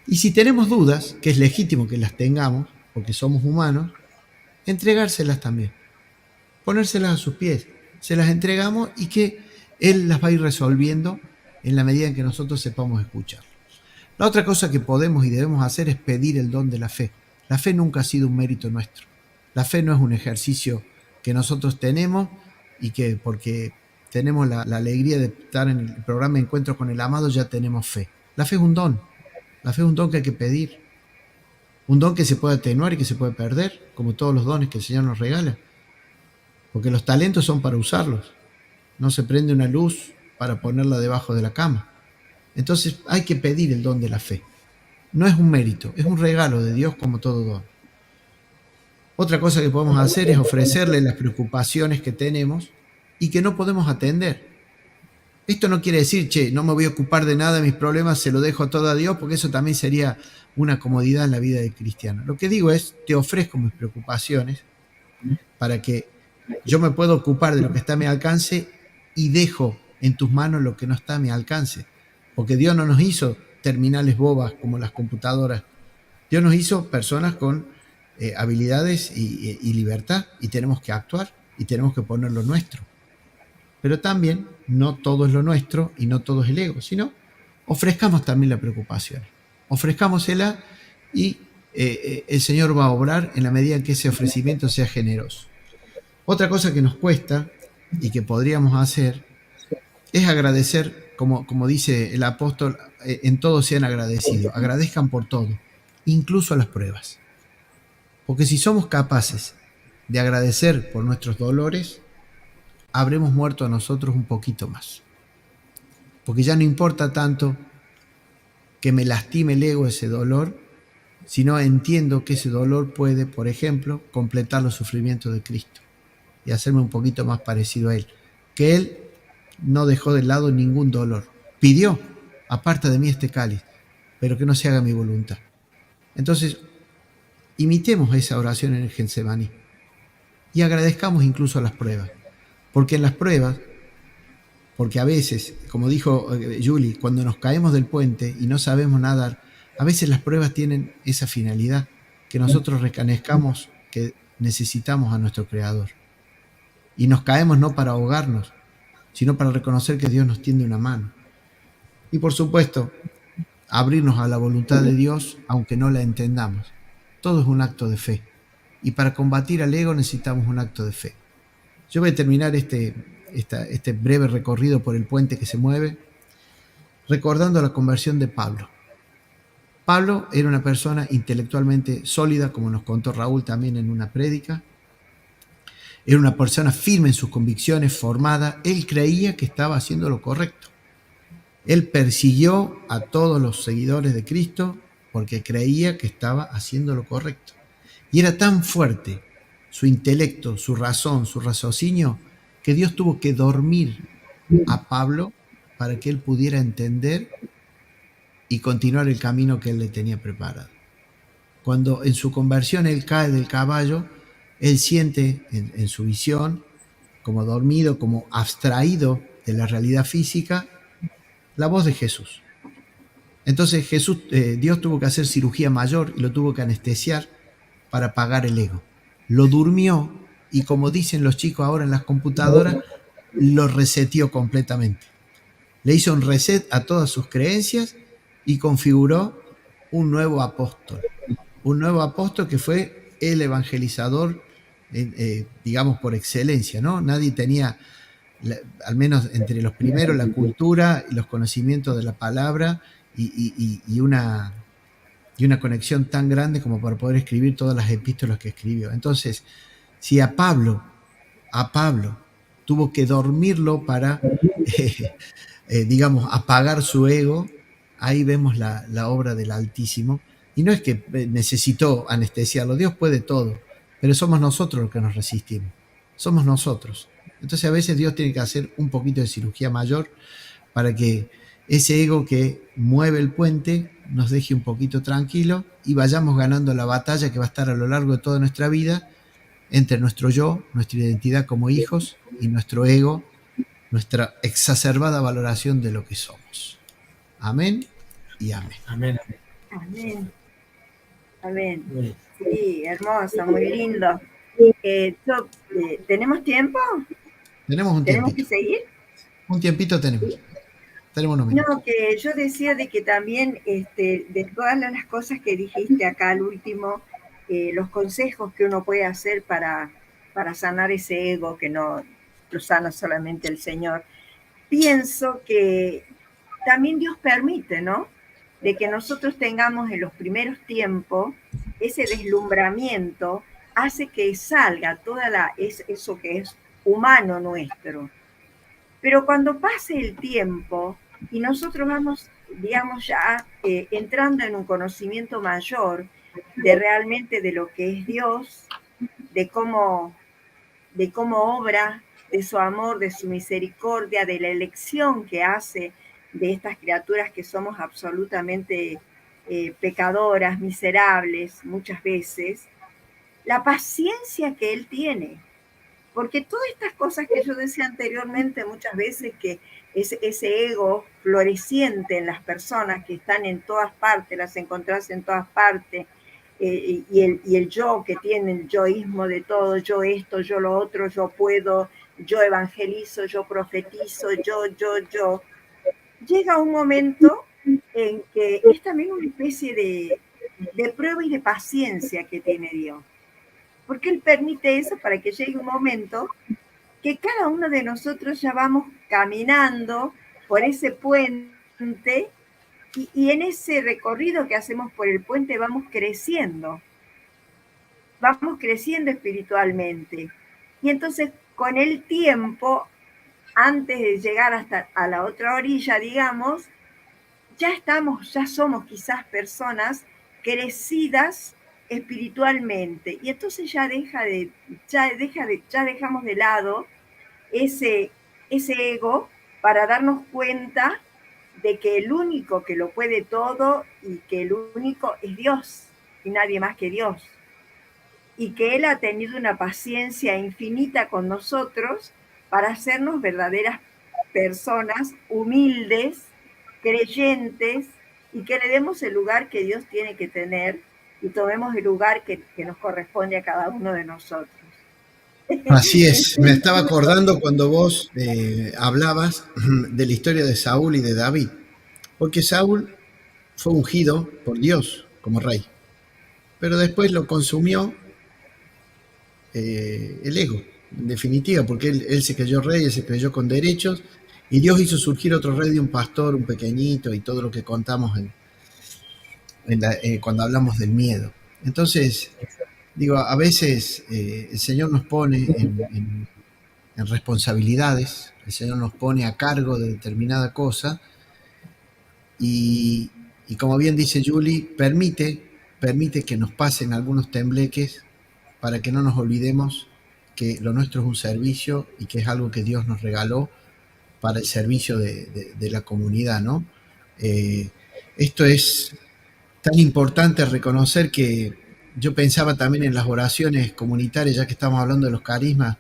Y si tenemos dudas, que es legítimo que las tengamos, porque somos humanos, entregárselas también. Ponérselas a sus pies. Se las entregamos y que Él las va a ir resolviendo en la medida en que nosotros sepamos escuchar. La otra cosa que podemos y debemos hacer es pedir el don de la fe. La fe nunca ha sido un mérito nuestro. La fe no es un ejercicio que nosotros tenemos y que porque tenemos la alegría de estar en el programa Encuentros con el Amado ya tenemos fe. La fe es un don. La fe es un don que hay que pedir. Un don que se puede atenuar y que se puede perder, como todos los dones que el Señor nos regala. Porque los talentos son para usarlos. No se prende una luz para ponerla debajo de la cama. Entonces hay que pedir el don de la fe. No es un mérito, es un regalo de Dios como todo don. Otra cosa que podemos hacer es ofrecerle las preocupaciones que tenemos y que no podemos atender. Esto no quiere decir, no me voy a ocupar de nada de mis problemas, se lo dejo todo a Dios, porque eso también sería una comodidad en la vida del cristiano. Lo que digo es, te ofrezco mis preocupaciones para que yo me pueda ocupar de lo que está a mi alcance y dejo en tus manos lo que no está a mi alcance. Porque Dios no nos hizo terminales bobas como las computadoras. Dios nos hizo personas con habilidades y libertad, y tenemos que actuar y tenemos que poner lo nuestro. Pero también no todo es lo nuestro y no todo es el ego, sino ofrezcamos también la preocupación. Ofrezcámosela y el Señor va a obrar en la medida en que ese ofrecimiento sea generoso. Otra cosa que nos cuesta y que podríamos hacer es agradecer, como dice el apóstol, en todo sean agradecidos. Agradezcan por todo, incluso a las pruebas. Porque si somos capaces de agradecer por nuestros dolores, habremos muerto a nosotros un poquito más. Porque ya no importa tanto que me lastime el ego ese dolor, sino entiendo que ese dolor puede, por ejemplo, completar los sufrimientos de Cristo y hacerme un poquito más parecido a Él. Que Él no dejó de lado ningún dolor. Pidió: aparta de mí este cáliz, pero que no se haga mi voluntad. Entonces, imitemos esa oración en el Getsemaní y agradezcamos incluso a las pruebas. Porque en las pruebas, porque a veces, como dijo Julie, cuando nos caemos del puente y no sabemos nadar, a veces las pruebas tienen esa finalidad, que nosotros reconozcamos que necesitamos a nuestro Creador. Y nos caemos no para ahogarnos, sino para reconocer que Dios nos tiende una mano. Y por supuesto, abrirnos a la voluntad de Dios, aunque no la entendamos. Todo es un acto de fe. Y para combatir al ego necesitamos un acto de fe. Yo voy a terminar este breve recorrido por el puente que se mueve recordando la conversión de Pablo. Pablo era una persona intelectualmente sólida, como nos contó Raúl también en una prédica. Era una persona firme en sus convicciones, formada. Él creía que estaba haciendo lo correcto. Él persiguió a todos los seguidores de Cristo porque creía que estaba haciendo lo correcto. Y era tan fuerte su intelecto, su razón, su raciocinio, que Dios tuvo que dormir a Pablo para que él pudiera entender y continuar el camino que él le tenía preparado. Cuando en su conversión él cae del caballo, él siente en su visión, como dormido, como abstraído de la realidad física, la voz de Jesús. Entonces Dios tuvo que hacer cirugía mayor y lo tuvo que anestesiar para apagar el ego. Lo durmió y, como dicen los chicos ahora en las computadoras, lo reseteó completamente. Le hizo un reset a todas sus creencias y configuró un nuevo apóstol. Un nuevo apóstol que fue el evangelizador, digamos, por excelencia, ¿no? Nadie tenía, al menos entre los primeros, la cultura y los conocimientos de la palabra y una conexión tan grande como para poder escribir todas las epístolas que escribió. Entonces, si a Pablo tuvo que dormirlo para, digamos, apagar su ego, ahí vemos la obra del Altísimo. Y no es que necesitó anestesiarlo, Dios puede todo, pero somos nosotros los que nos resistimos, somos nosotros. Entonces a veces Dios tiene que hacer un poquito de cirugía mayor para que ese ego que mueve el puente nos deje un poquito tranquilo y vayamos ganando la batalla que va a estar a lo largo de toda nuestra vida entre nuestro yo, nuestra identidad como hijos, y nuestro ego, nuestra exacerbada valoración de lo que somos. Amén y amén. Amén. Amén. Amén. Sí, hermoso, muy lindo. ¿Tenemos tiempo? Tenemos un tiempito. ¿Tenemos que seguir? Un tiempito tenemos. Tenemos unos minutos. No, que yo decía de que también de todas las cosas que dijiste acá al último, los consejos que uno puede hacer para sanar ese ego que no lo sana solamente el Señor. Pienso que también Dios permite, ¿no?, de que nosotros tengamos en los primeros tiempos ese deslumbramiento, hace que salga eso que es humano nuestro. Pero cuando pase el tiempo y nosotros vamos, digamos, ya entrando en un conocimiento mayor de realmente de lo que es Dios, de cómo obra, de su amor, de su misericordia, de la elección que hace de estas criaturas que somos absolutamente pecadoras, miserables muchas veces, la paciencia que Él tiene. Porque todas estas cosas que yo decía anteriormente, muchas veces que ese ego floreciente en las personas que están en todas partes, las encontrás en todas partes, y el yo que tiene el yoísmo de todo, yo esto, yo lo otro, yo puedo, yo evangelizo, yo profetizo, yo. Llega un momento en que es también una especie de prueba y de paciencia que tiene Dios. Porque Él permite eso para que llegue un momento que cada uno de nosotros ya vamos caminando por ese puente y en ese recorrido que hacemos por el puente vamos creciendo espiritualmente. Y entonces con el tiempo, antes de llegar hasta a la otra orilla, digamos, ya somos quizás personas crecidas espiritualmente, y entonces ya dejamos de lado ese ego para darnos cuenta de que el único que lo puede todo y que el único es Dios y nadie más que Dios, y que Él ha tenido una paciencia infinita con nosotros para hacernos verdaderas personas humildes, creyentes, y que le demos el lugar que Dios tiene que tener y tomemos el lugar que nos corresponde a cada uno de nosotros. Así es, me estaba acordando cuando vos hablabas de la historia de Saúl y de David, porque Saúl fue ungido por Dios como rey, pero después lo consumió el ego, en definitiva, porque él se creyó rey, él se creyó con derechos, y Dios hizo surgir otro rey de un pastor, un pequeñito, y todo lo que contamos cuando hablamos del miedo. Entonces, digo, a veces el Señor nos pone en responsabilidades, el Señor nos pone a cargo de determinada cosa, y como bien dice Julie, permite que nos pasen algunos tembleques para que no nos olvidemos que lo nuestro es un servicio y que es algo que Dios nos regaló para el servicio de la comunidad, ¿no? Esto es tan importante reconocer que yo pensaba también en las oraciones comunitarias, ya que estamos hablando de los carismas,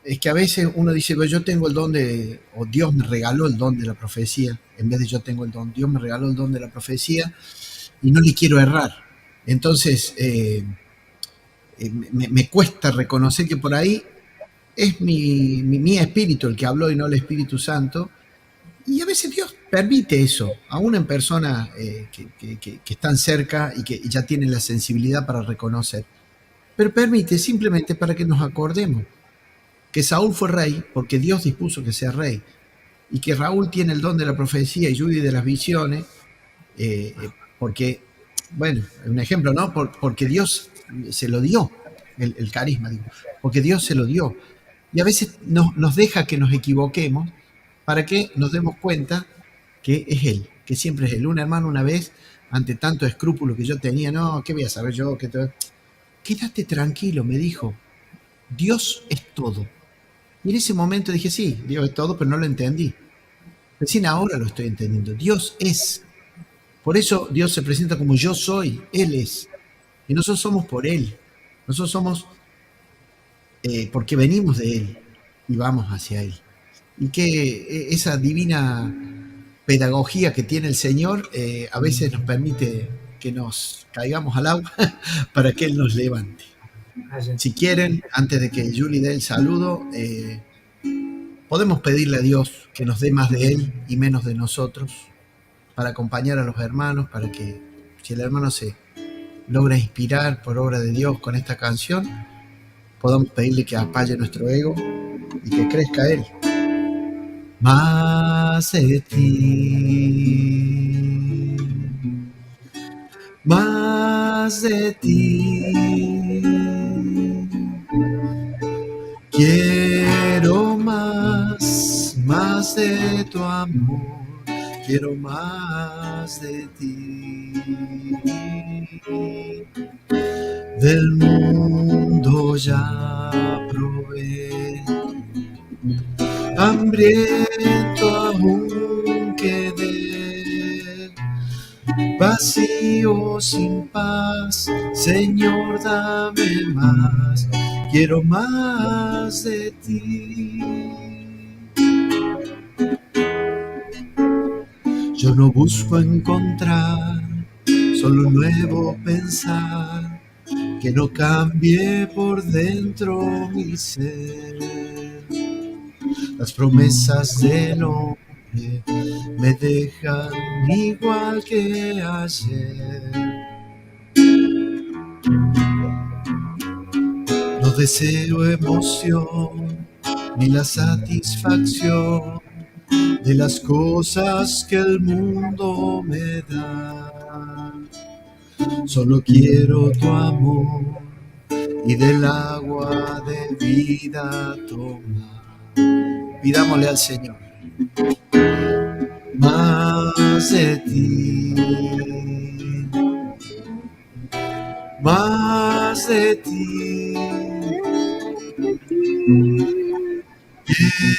es que a veces uno dice, pues yo tengo el don o Dios me regaló el don de la profecía, en vez de yo tengo el don, Dios me regaló el don de la profecía y no le quiero errar. Entonces, me cuesta reconocer que por ahí es mi espíritu el que habló y no el Espíritu Santo. Y a veces Dios permite eso, aún en personas que están cerca y que ya tienen la sensibilidad para reconocer. Pero permite simplemente para que nos acordemos que Saúl fue rey porque Dios dispuso que sea rey, y que Raúl tiene el don de la profecía y Judy de las visiones, porque, bueno, un ejemplo, ¿no? Porque Dios se lo dio, el carisma, digo, porque Dios se lo dio. Y a veces nos deja que nos equivoquemos para que nos demos cuenta que es Él, que siempre es Él. Un hermano una vez, ante tanto escrúpulo que yo tenía, no, ¿qué voy a saber yo? Quédate tranquilo, me dijo, Dios es todo. Y en ese momento dije, sí, Dios es todo, pero no lo entendí. Recién ahora lo estoy entendiendo. Dios es. Por eso Dios se presenta como yo soy, Él es. Y nosotros somos por Él. Nosotros somos porque venimos de Él y vamos hacia Él. Y que esa divina pedagogía que tiene el Señor a veces nos permite que nos caigamos al agua para que Él nos levante. Si quieren, antes de que Julie dé el saludo, podemos pedirle a Dios que nos dé más de Él y menos de nosotros, para acompañar a los hermanos, para que si el hermano se logra inspirar por obra de Dios con esta canción, podamos pedirle que apague nuestro ego y que crezca Él. Más de ti, más de ti, quiero más de tu amor, quiero más de ti. Del mundo ya probé, hambriento aún quedé, vacío sin paz, Señor, dame más, quiero más de ti. Yo no busco encontrar solo un nuevo pensar, que no cambie por dentro mi ser. Las promesas del hombre me dejan igual que ayer. No deseo emoción ni la satisfacción de las cosas que el mundo me da. Solo quiero tu amor y del agua de vida tomar. Pidámosle al Señor más de ti, más de ti.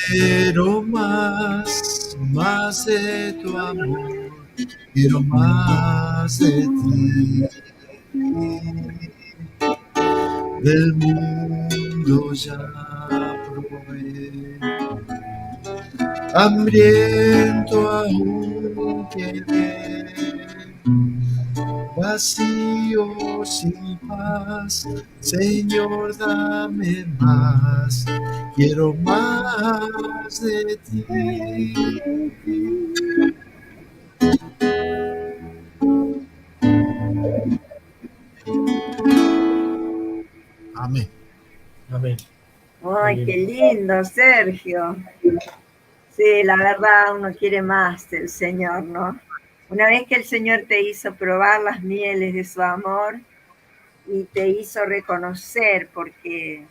Quiero más de tu amor, quiero más de ti. Del mundo ya probé, hambriento aún quedé, vacío sin paz, Señor, dame más, quiero más de ti. Amén. Amén. Ay, qué lindo, Sergio. Sí, la verdad, uno quiere más del Señor, ¿no? Una vez que el Señor te hizo probar las mieles de su amor y te hizo reconocer, porque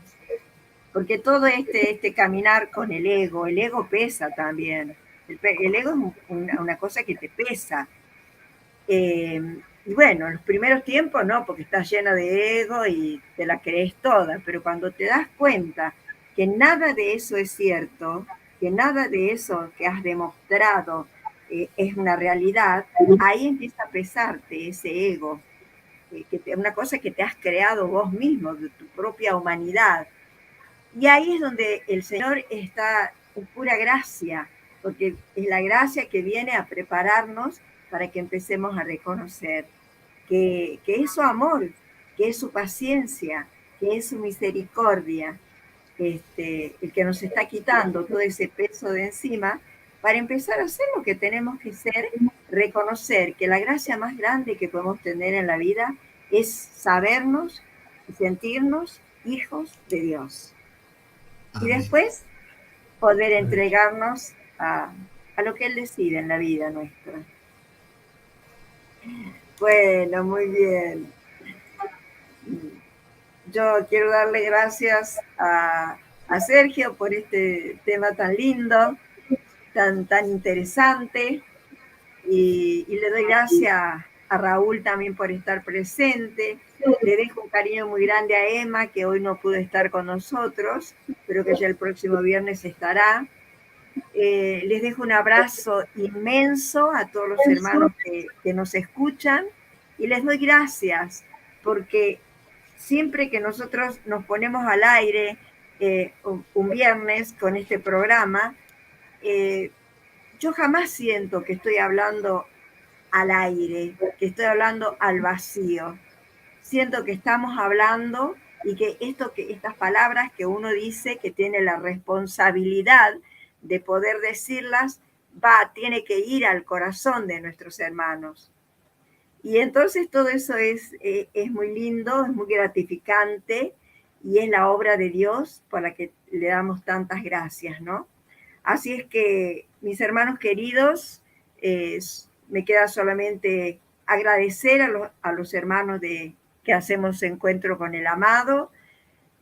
todo este caminar con el ego pesa también. El ego es una cosa que te pesa. Y bueno, en los primeros tiempos no, porque estás lleno de ego y te la crees toda, pero cuando te das cuenta que nada de eso es cierto, que nada de eso que has demostrado es una realidad, ahí empieza a pesarte ese ego, una cosa que te has creado vos mismo, de tu propia humanidad. Y ahí es donde el Señor está en pura gracia, porque es la gracia que viene a prepararnos para que empecemos a reconocer que es su amor, que es su paciencia, que es su misericordia, el que nos está quitando todo ese peso de encima para empezar a hacer lo que tenemos que hacer, reconocer que la gracia más grande que podemos tener en la vida es sabernos y sentirnos hijos de Dios. Y Amén. después poder entregarnos a lo que Él decide en la vida nuestra. Bueno, muy bien. Yo quiero darle gracias a Sergio por este tema tan lindo, tan interesante, y le doy gracias a Raúl también por estar presente. Le dejo un cariño muy grande a Emma, que hoy no pudo estar con nosotros, pero que ya el próximo viernes estará. Les dejo un abrazo inmenso a todos los hermanos que nos escuchan, y les doy gracias porque siempre que nosotros nos ponemos al aire un viernes con este programa, yo jamás siento que estoy hablando al aire, que estoy hablando al vacío. Siento que estamos hablando y que estas palabras que uno dice, que tiene la responsabilidad de poder decirlas, tiene que ir al corazón de nuestros hermanos. Y entonces todo eso es muy lindo, es muy gratificante, y es la obra de Dios por la que le damos tantas gracias, ¿no? Así es que, mis hermanos queridos, me queda solamente agradecer a los hermanos que hacemos encuentro con el amado,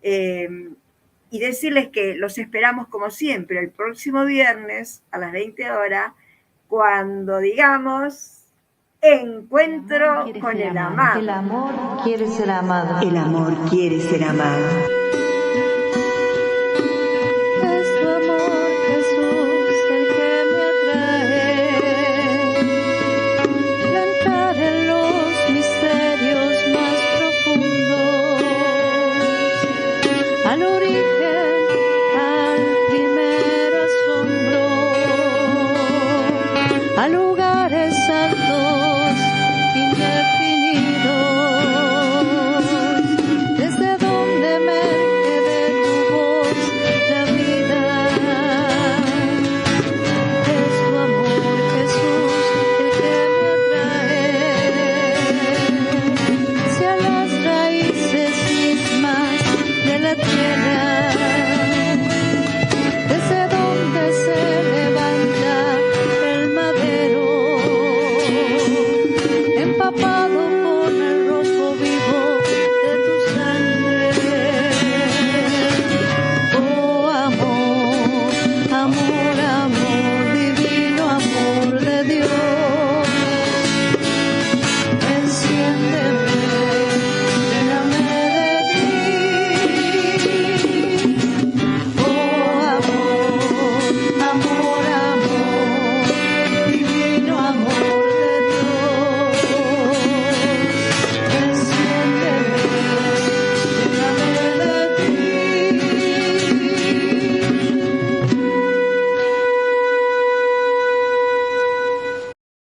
y decirles que los esperamos como siempre el próximo viernes a las 20 horas, cuando digamos encuentro con el amado. El amor quiere ser amado. El amor quiere ser amado.